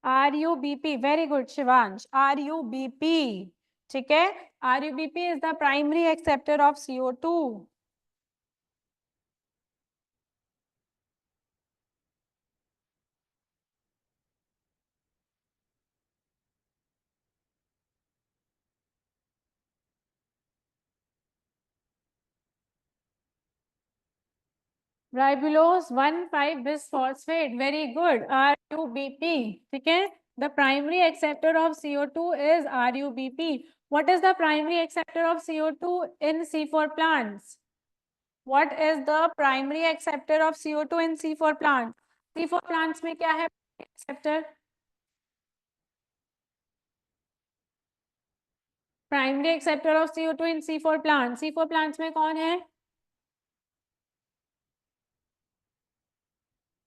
RUBP, very good, Shivansh. RUBP, ठीक है? RUBP is the primary acceptor of CO2. Ribulose 1,5-bisphosphate, very good. RUBP, ठीक है? The primary acceptor of CO2 is RUBP. What is the primary acceptor of CO2 in C4 plants? What is the primary acceptor of CO2 in C4 plants? C4 plants में क्या है acceptor? Primary acceptor of CO2 in C4 plants. C4 plants में कौन है?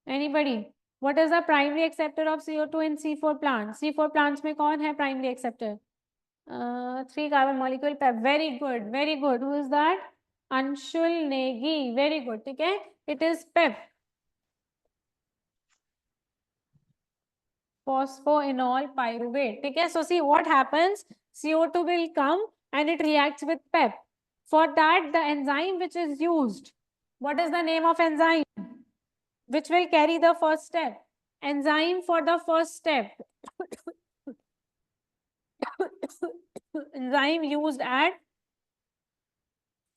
Anybody? What is the primary acceptor of CO2 in C4 plants? C4 plants में कौन है primary acceptor? 3 carbon molecule PEP. Very good, very good. Who is that? Anshul Negi. Very good. ठीक है? It is PEP. Phosphoenol pyruvate. ठीक है? So see what happens. CO2 will come and it reacts with PEP. For that, the enzyme which is used. What is the name of enzyme? Which will carry the first step? Enzyme for the first step. Enzyme used at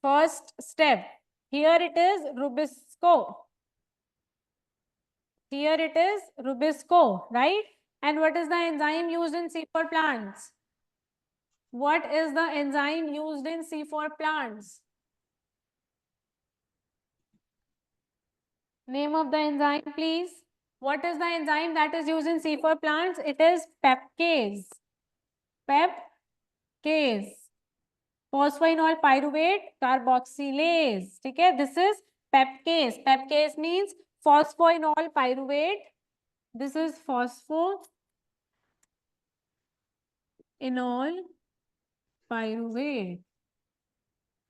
first step. Here it is Rubisco. Here it is Rubisco, right? And what is the enzyme used in C4 plants? What is the enzyme used in C4 plants? Name of the enzyme, please. What is the enzyme that is used in C4 plants? It is pepcase. Pepcase. Phosphoenol pyruvate carboxylase. ठीक है? This is pepcase. Pepcase means phosphoenol pyruvate. This is phosphoenol pyruvate.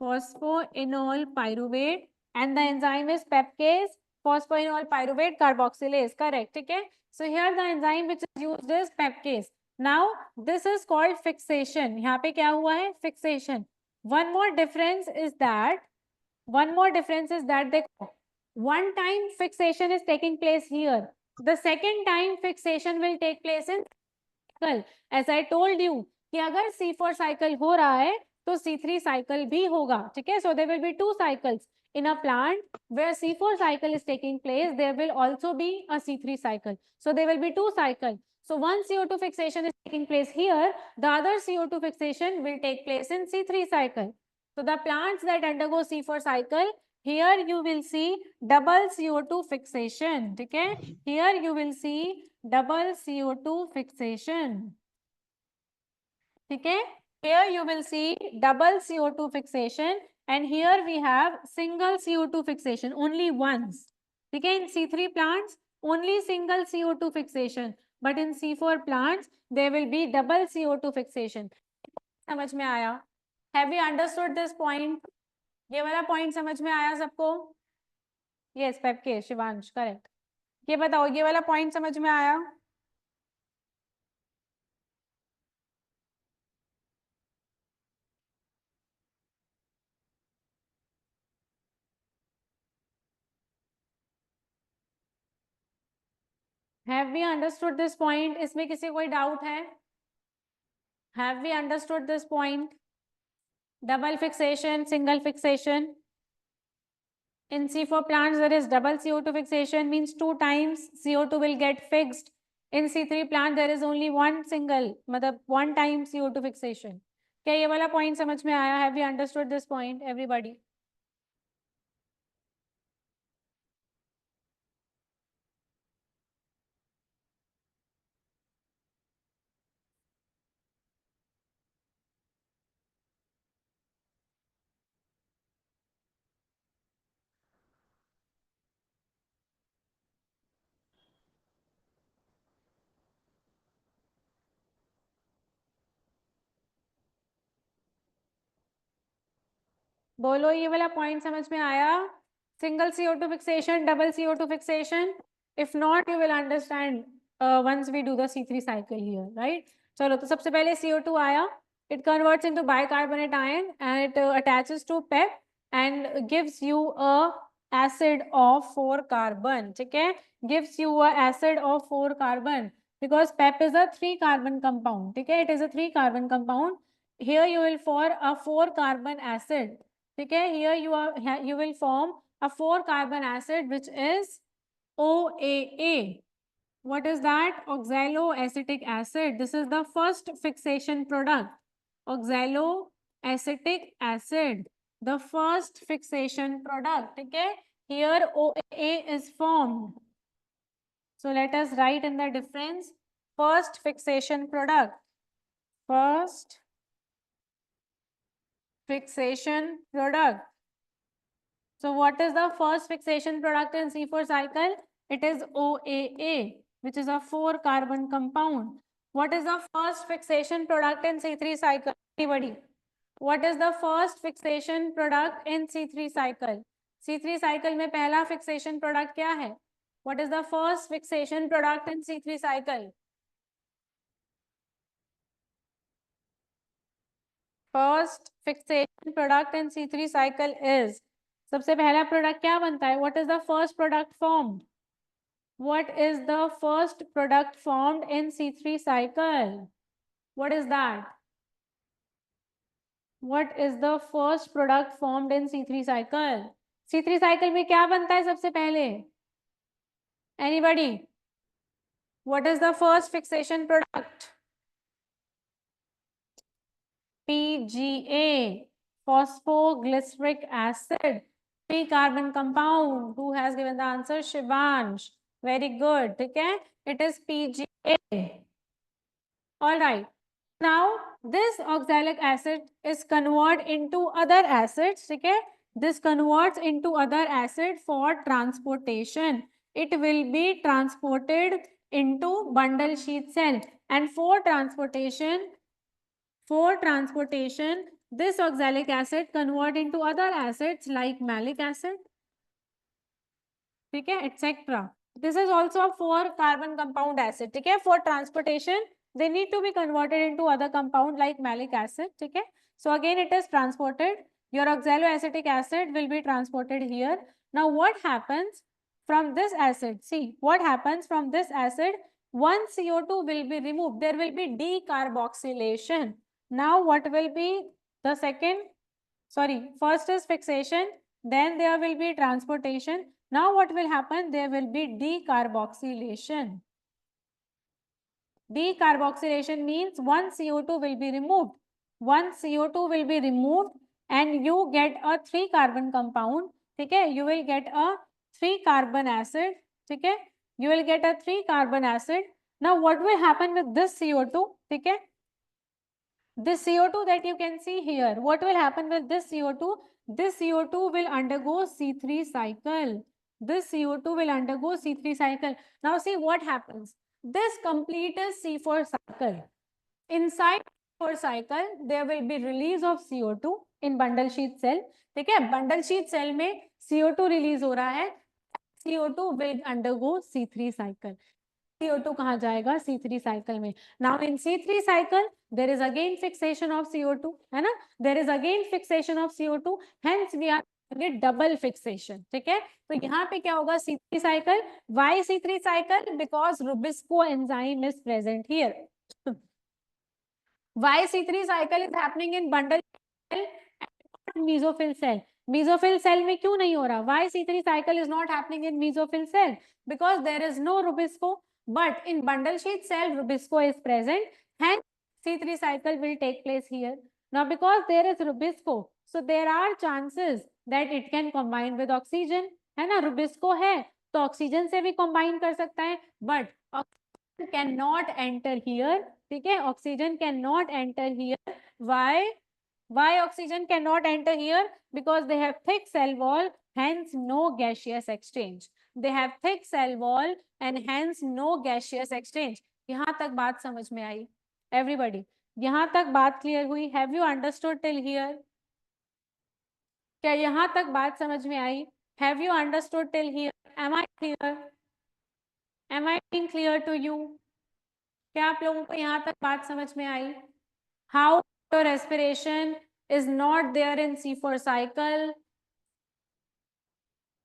Phosphoenol pyruvate. And the enzyme is pepcase. Phosphoenol pyruvate carboxylase. Correct. ठीक है? So here the enzyme which is used is pepcase. Now this is called fixation. यहाँ पे क्या हुआ है? Fixation. One more difference is that देखो, one time fixation is taking place here. The second time fixation will take place in cycle. As I told you कि अगर C4 cycle हो रहा है तो C3 cycle भी होगा. ठीक है? So there will be 2 cycles. In a plant where C4 cycle is taking place, there will also be a C3 cycle. So there will be 2 cycles. So one CO2 fixation is taking place here, the other CO2 fixation will take place in C3 cycle. So the plants that undergo C4 cycle, here you will see double CO2 fixation. Okay? Here you will see double CO2 fixation. Okay? Here you will see double CO2 fixation, and here we have single CO2 fixation only once. Okay? In C3 plants, only single CO2 fixation, but in C4 plants, there will be double CO2 fixation. समझ में आया? Have you understood this point? ये वाला point समझ में आया सबको? Yes, Pepke, Shivansh, correct. ये बताओ, ये वाला point समझ में आया? Have we understood this point? इसमें किसी कोई doubt है? Have we understood this point? Double fixation, single fixation. In C4 plants, there is double CO2 fixation, means 2 times CO2 will get fixed. In C3 plant, there is only one single, मतलब one time CO2 fixation. क्या ये वाला point समझ में आया? Have you understood this point, everybody? बोलो ये वाला point समझ में आया? Single CO2 fixation, double CO2 fixation. If not, you will understand once we do the C3 cycle here, right? चलो तो सबसे पहले CO2 आया. It converts into bicarbonate ion and it attaches to PEP and gives you a acid of 4 carbon. ठीक है? Gives you a acid of 4 carbon because PEP is a 3 carbon compound. ठीक है? It is a 3 carbon compound. Here you will form a 4 carbon acid. Okay, here you will form a 4 carbon acid which is OAA. What is that? Oxaloacetic acid. This is the first fixation product. Oxaloacetic acid, the first fixation product. Okay, here OAA is formed. So let us write in the difference. First fixation product. First fixation product. So what is the first fixation product in C4 cycle? It is OAA, which is a 4 carbon compound. What is the first fixation product in C3 cycle? Anybody? What is the first fixation product in C3 cycle? C3 cycle में पहला fixation product क्या है? What is the first fixation product in C3 cycle? First fixation product in C3 cycle is, सबसे पहला product क्या बनता है? What is the first product formed? What is the first product formed in C3 cycle? What is that? What is the first product formed in C3 cycle? C3 cycle में क्या बनता है सबसे पहले? Anybody? What is the first fixation product? PGA, phosphoglyceric acid, 3 carbon compound. Who has given the answer? Shivansh. Very good. Okay, it is PGA. All right. Now this oxalic acid is converted into other acids. Okay, this converts into other acid for transportation. It will be transported into bundle sheath cell, and for transportation, this oxalic acid convert into other acids like malic acid, ठीक है, etc. This is also a 4 carbon compound acid. ठीक है, for transportation they need to be converted into other compound like malic acid. ठीक है, so again it is transported. Your oxaloacetic acid will be transported here. Now what happens from this acid? See what happens from this acid. One CO2 will be removed. There will be decarboxylation. Now what will be the second? Sorry, first is fixation, then there will be transportation. Now what will happen? There will be decarboxylation. Decarboxylation means one CO2 will be removed. One CO2 will be removed and you get a 3 carbon compound. ठीक है, you will get a 3 carbon acid. ठीक है, you will get a 3 carbon acid. Now what will happen with this CO2? ठीक है, this CO2 that you can see here, what will happen with this CO2? This CO2 will undergo C3 cycle. This CO2 will undergo C3 cycle. Now see what happens. This complete is C4 cycle. Inside C4 cycle, there will be release of CO2 in bundle sheath cell. ठीक है, bundle sheath cell में CO2 release हो रहा है. CO2 will undergo C3 cycle. CO2 कहाँ जाएगा? C3 cycle में. Now in C3 cycle, there is again fixation of CO2, है ना? There is again fixation of CO2. Hence we are getting double fixation. ठीक है? तो यहाँ पे क्या होगा? C3 cycle. Why C3 cycle? Because Rubisco enzyme is present here. Why C3 cycle is happening in bundle cell and mesophyll cell? Mesophyll cell में क्यों नहीं हो रहा? Why C3 cycle is not happening in mesophyll cell? Because there is no Rubisco. But in bundle sheath cell, Rubisco is present. Hence, C3 cycle will take place here. Now, because there is Rubisco, so there are chances that it can combine with oxygen. है ना? Rubisco है, तो oxygen से भी combine कर सकता है. But oxygen cannot enter here. ठीक है? Oxygen cannot enter here. Why? Why oxygen cannot enter here? Because they have thick cell wall, hence no gaseous exchange. They have thick cell wall and hence no gaseous exchange. यहाँ तक बात समझ में आई? Everybody, यहाँ तक बात clear हुई? Have you understood till here? क्या यहाँ तक बात समझ में आई? Have you understood till here? Am I clear? Am I being clear to you? क्या आप लोगों को यहाँ तक बात समझ में आई? How your respiration is not there in C4 cycle?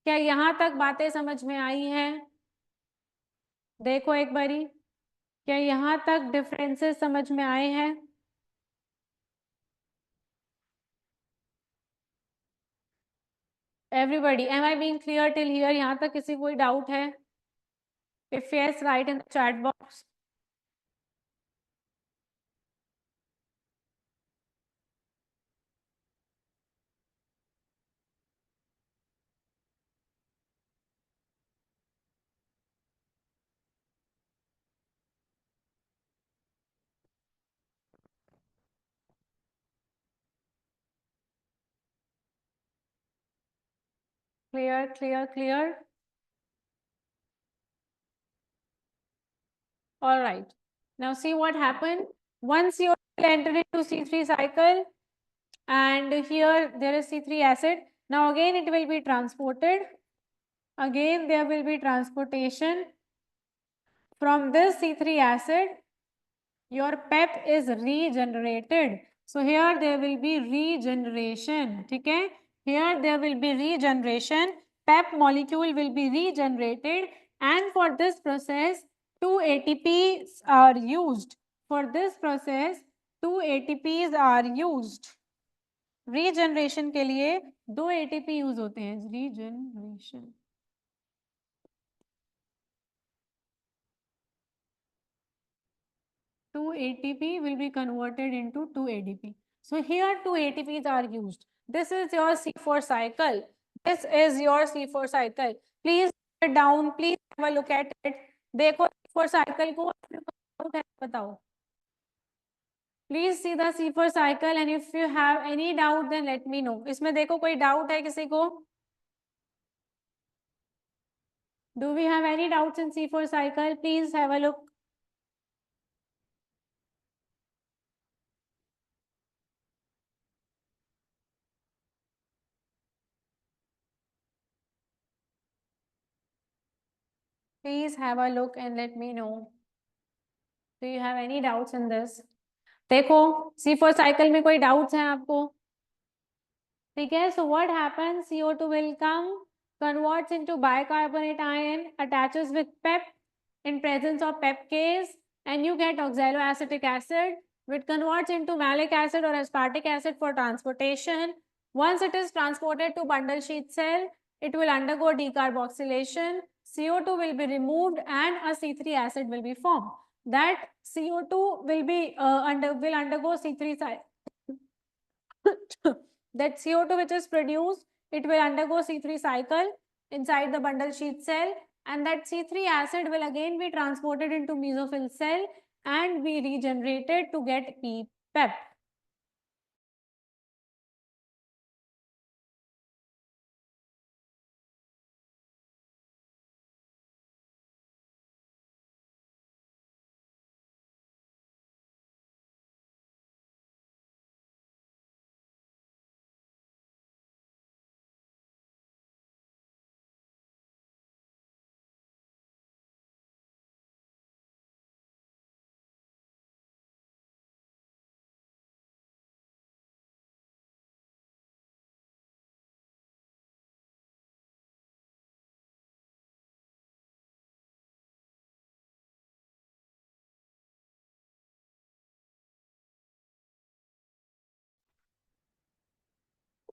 क्या यहाँ तक बातें समझ में आई हैं? देखो एक बारी, क्या यहाँ तक डिफरेंसेस समझ में आए हैं? Everybody, am I being clear till here? यहाँ तक किसी कोई डाउट है? If yes, write in the chat box. Clear, clear, clear. All right. Now see what happened. Once you enter into C3 cycle, and here there is C3 acid. Now again it will be transported. Again there will be transportation. From this C3 acid, your PEP is regenerated. So here there will be regeneration. Okay? Here there will be regeneration. PEP molecule will be regenerated, and for this process 2 ATPs are used. For this process 2 ATPs are used. Regeneration के लिए 2 ATP use होते हैं. Regeneration. Two ATP will be converted into 2 ADP. So here 2 ATPs are used. This is your C4 cycle. This is your C4 cycle. Please write it down. Please have a look at it. देखो C4 cycle को बताओ. Please see the C4 cycle, and if you have any doubt, then let me know. इसमें देखो कोई doubt है किसी को? Do we have any doubts in C4 cycle? Please have a look. Please have a look and let me know. Do you have any doubts in this? देखो C4 cycle में कोई doubts हैं आपको? ठीक है, so what happens? CO2 will come, converts into bicarbonate ion, attaches with PEP in presence of PEPcase, and you get oxaloacetic acid, which converts into malic acid or aspartic acid for transportation. Once it is transported to bundle sheath cell, it will undergo decarboxylation. CO2 will be removed and a C3 acid will be formed. that CO2 will be will undergo C3 cycle. That CO2 which is produced, it will undergo C3 cycle inside the bundle sheath cell, and that C3 acid will again be transported into mesophyll cell and be regenerated to get PPEP.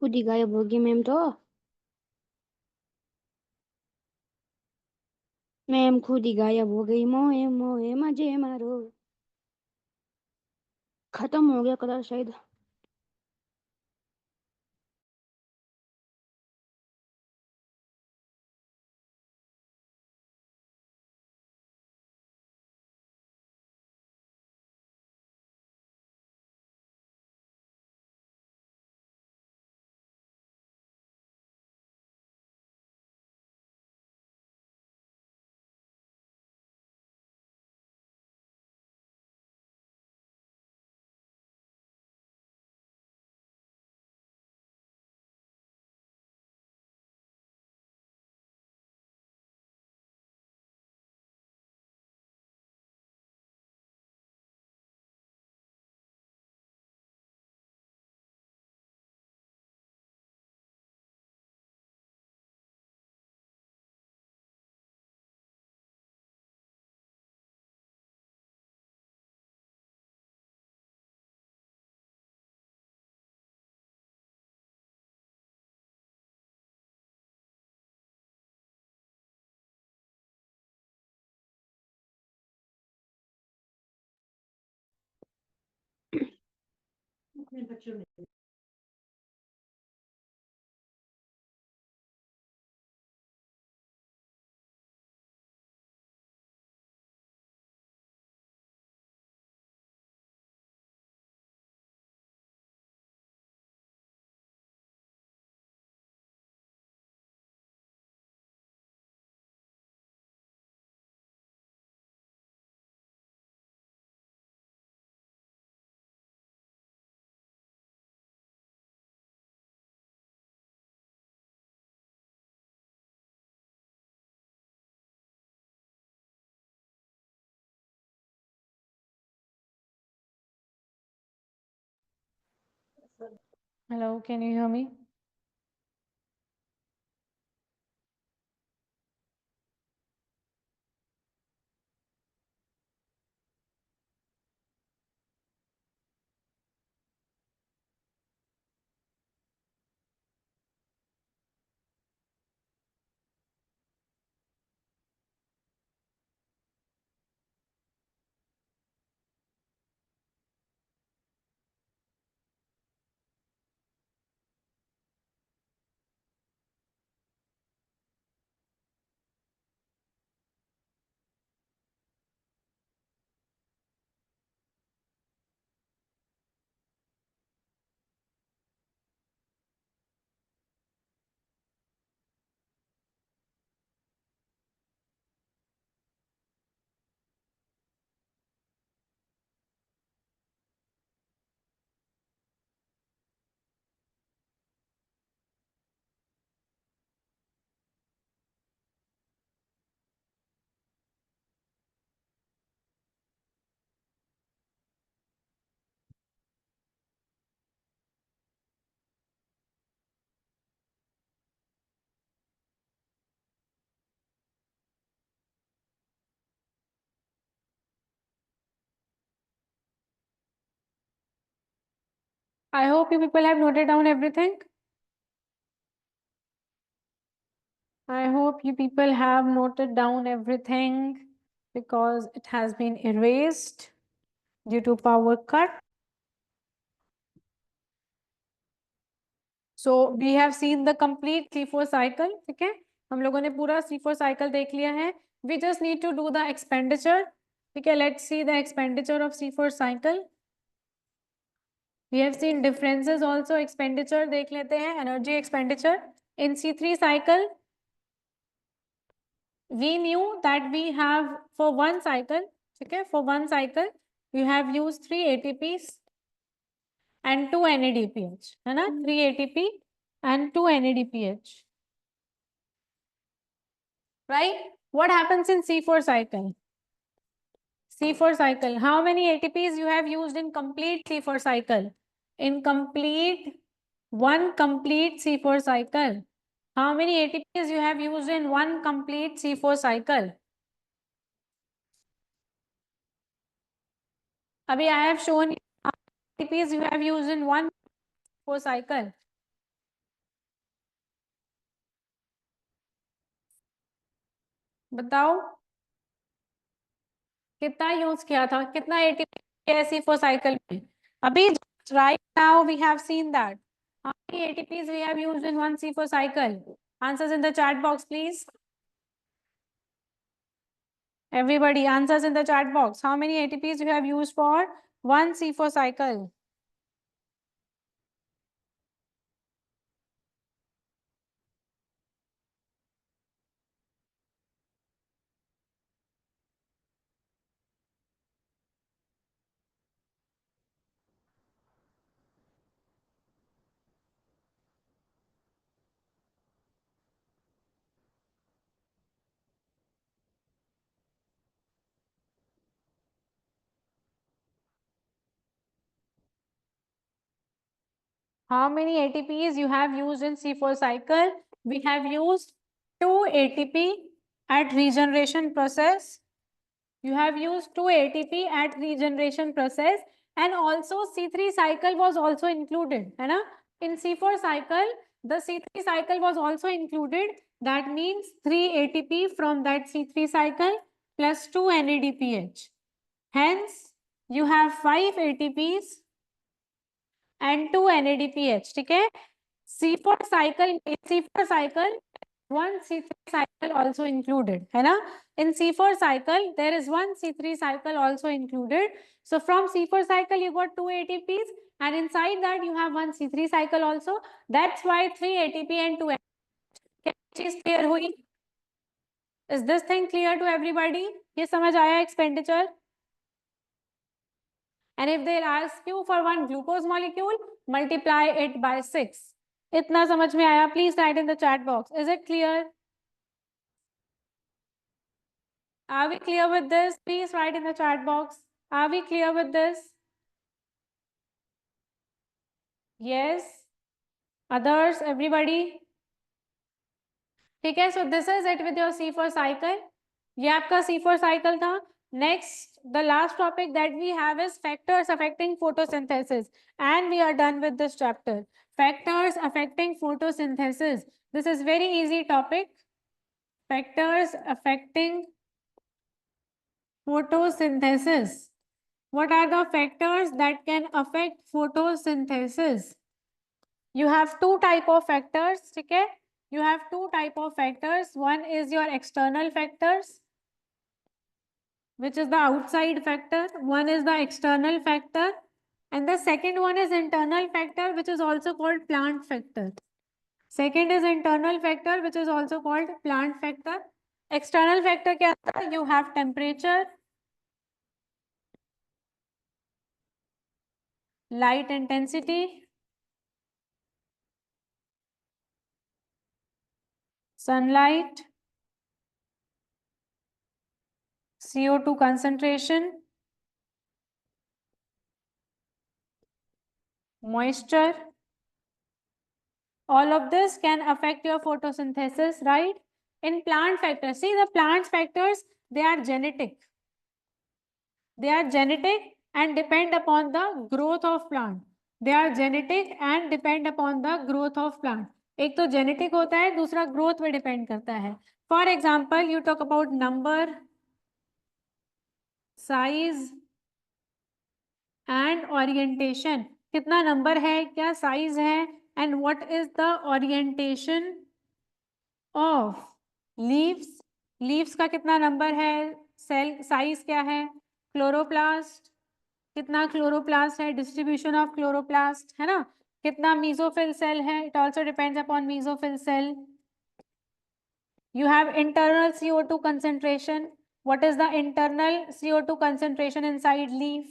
खुद ही गायब होगी ma'am तो। Ma'am खुद ही गायब हो गई। मोए मोए मजे मारो। खत्म हो गया कलर शायद। Hello, can you hear me? I hope you people have noted down everything. I hope you people have noted down everything. because it has been erased due to power cut. So we have seen the complete C4 cycle. ठीक है, हम लोगों ने पूरा C4 cycle देख लिया है. We just need to do the expenditure. ठीक है, let's see the expenditure of C4 cycle. We have seen differences also. Expenditure देख लेते हैं. Energy expenditure in C3 cycle. We knew that we have for one cycle. ठीक है, for one cycle you have used 3 ATPs and 2 NADPH. है ना, 3 ATP and 2 NADPH. Right? What happens in C4 cycle? C4 cycle. How many ATPs you have used in complete C4 cycle? In one complete C4 cycle. How many ATPs you have used in one complete C4 cycle? Abhi I have shown you how many ATPs you have used in one C4 cycle. बताओ कितना use किया था, कितना ATP है C4 cycle में? अभी right now we have seen that. How many ATPs we have used in one C4 cycle? Answers in the chat box, please. Everybody, answers in the chat box. How many ATPs you have used for one C4 cycle? How many ATPs you have used in C4 cycle? We have used 2 ATP at regeneration process. You have used 2 ATP at regeneration process, and also C3 cycle was also included. है ना? In C4 cycle, the C3 cycle was also included. That means 3 ATP from that C3 cycle plus 2 NADPH. Hence, you have 5 ATPs and 2 NADPH. ठीक है, C4 cycle, in C4 cycle, one C3 cycle also included, है ना? In C4 cycle, there is one C3 cycle also included. So from C4 cycle, you got 2 ATPs, and inside that you have one C3 cycle also. That's why 3 ATP and 2 NADPH. क्या चीज clear हुई? Is this thing clear to everybody? ये समझ आया expenditure? And if they ask you for one glucose molecule, multiply it by 6. इतना समझ में आया? Please write in the chat box. Is it clear? Are we clear with this? Please write in the chat box. Are we clear with this? Yes. Others, everybody? ठीक है, so this is it with your C4 cycle. ये आपका C4 cycle था. Next, the last topic that we have is factors affecting photosynthesis, and we are done with this chapter. Factors affecting photosynthesis. This is very easy topic. Factors affecting photosynthesis. What are the factors that can affect photosynthesis? You have two type of factors, ठीक है? You have two type of factors. One is your external factors, which is the outside factor. One is the external factor. And the second one is internal factor, which is also called plant factor. Second is internal factor, which is also called plant factor. External factor क्या होता है? You have temperature, light intensity, sunlight, CO2 concentration, moisture. All of this can affect your photosynthesis, right? In plant factors, see the plant factors, they are genetic. They are genetic and depend upon the growth of plant. They are genetic and depend upon the growth of plant. एक तो genetic होता है, दूसरा growth पे depend करता है. For example, you talk about number size and orientation, कितना number है, क्या साइज है, and what is the orientation of leaves, leaves का कितना नंबर है, सेल साइज क्या है, क्लोरोप्लास्ट, कितना क्लोरोप्लास्ट है, डिस्ट्रीब्यूशन ऑफ क्लोरोप्लास्ट, है ना, कितना मीजोफिल सेल है, it also depends upon mesophyll cell. You have internal CO2 concentration. What is the internal CO2 concentration inside leaf?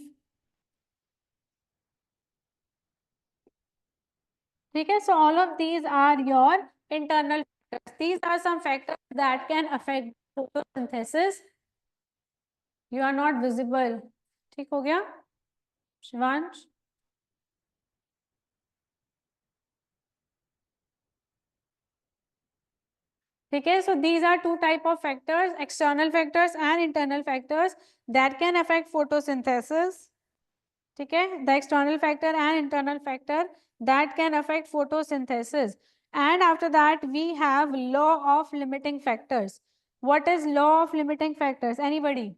Okay, so all of these are your internal factors. These are some factors that can affect photosynthesis. You are not visible. ठीक हो गया Shivansh? Okay, so these are two type of factors, external factors and internal factors that can affect photosynthesis. Okay, the external factor and internal factor that can affect photosynthesis. And after that we have law of limiting factors. What is law of limiting factors? Anybody?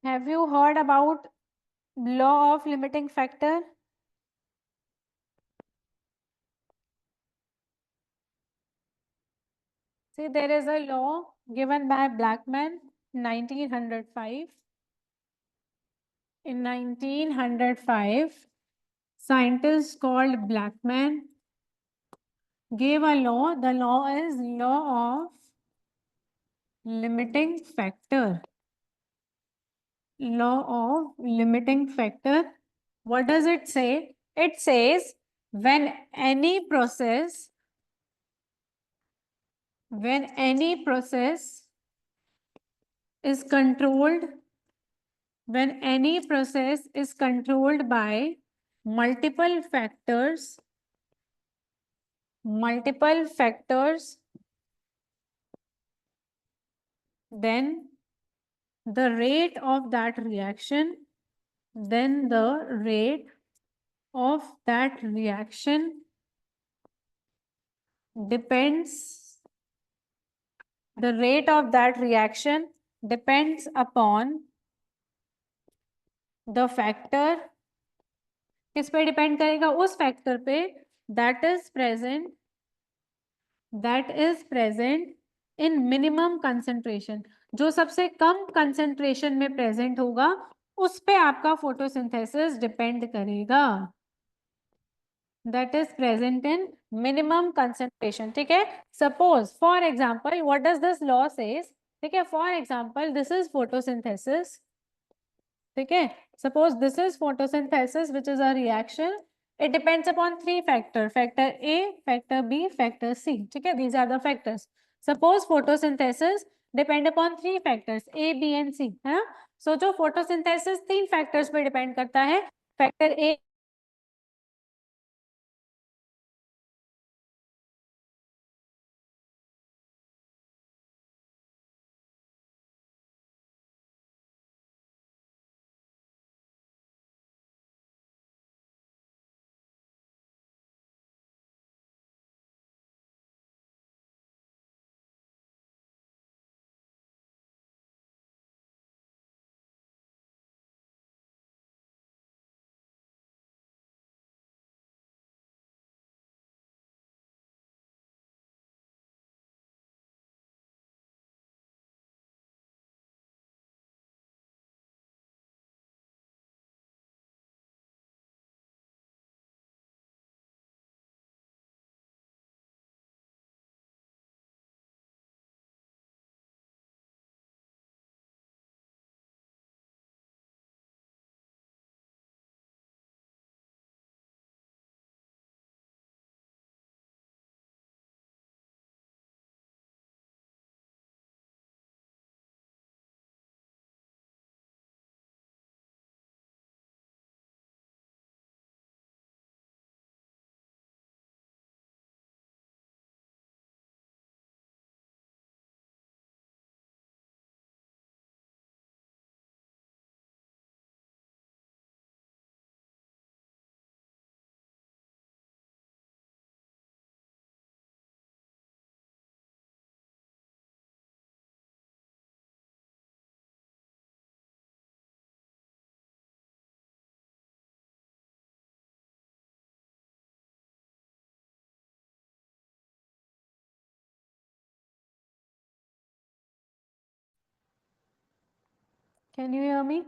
Have you heard about law of limiting factor? See, there is a law given by Blackman 1905. In 1905, scientists called Blackman gave a law. The law is law of limiting factor. Law of limiting factor. What does it say? It says when any process is controlled, when any process is controlled by multiple factors, then the rate of that reaction, depends, the rate of that reaction depends upon the factor, किस पे depend करेगा, उस factor पे that is present in minimum concentration, जो सबसे कम concentration में present होगा उस पे आपका photosynthesis डिपेंड करेगा, that is present in minimum concentration. ठीक है, suppose for example what does this law says, ठीक है, for example this is photosynthesis, ठीक है, suppose this is photosynthesis which is a reaction, it depends upon three factors, factor A, factor B, factor C, ठीक है, these are the factors. Suppose photosynthesis depend upon three factors A, B and C, है ना, so जो photosynthesis तीन factors पे depend करता है, factor A Can you hear me?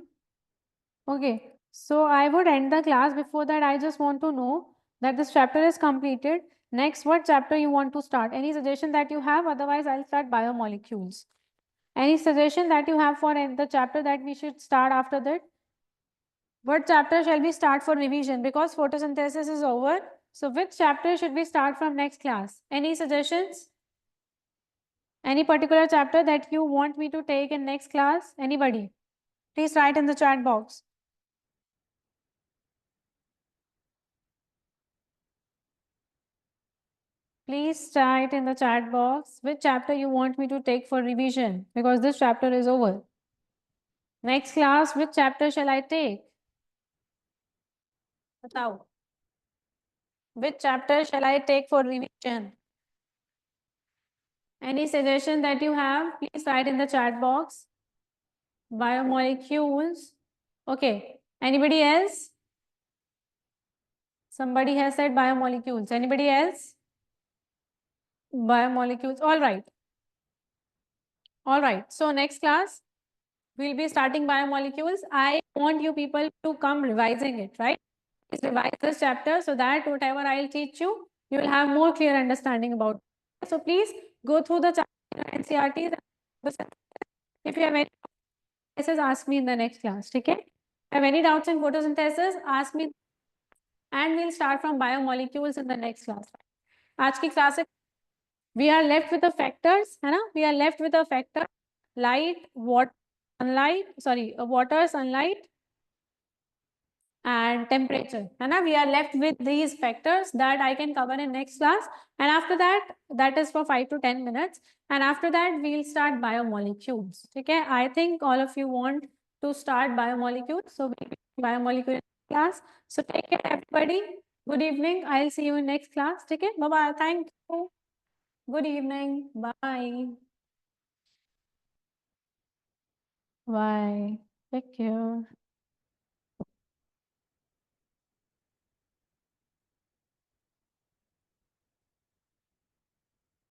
Okay, so I would end the class. Before that, I just want to know that this chapter is completed. Next, what chapter you want to start? Any suggestion that you have? Otherwise, I'll start biomolecules. Any suggestion that you have for the chapter that we should start after that? What chapter shall we start for revision? Because photosynthesis is over. So which chapter should we start from next class? Any suggestions? Any particular chapter that you want me to take in next class? Anybody? Please write in the chat box. Please write in the chat box which chapter you want me to take for revision, because this chapter is over. Next class, which chapter shall I take? Batao. Which chapter shall I take for revision? Any suggestion that you have, please write in the chat box. Biomolecules. Okay. Anybody else? Somebody has said biomolecules. Anybody else? Biomolecules. All right. All right. So next class, we'll be starting biomolecules. I want you people to come revising it, right? Please revise this chapter so that whatever I'll teach you, you will have more clear understanding about it. So please go through the chapter NCERT. If you have any questions, ask me in the next class. Okay? Have any doubts in photosynthesis? Ask me, and we'll start from biomolecules in the next class. आज की class में we are left with the factors, है ना? We are left with the factor light, water, sunlight. Sorry, water, sunlight, and temperature, है ना? We are left with these factors that I can cover in next class, and after that, that is for 5 to 10 minutes, and after that we'll start biomolecules. Okay, I think all of you want to start biomolecules, so we'll biomolecule class. So take care, everybody. Good evening. I'll see you in next class. Okay, bye bye. Thank you. Good evening. Bye. Bye. Take care.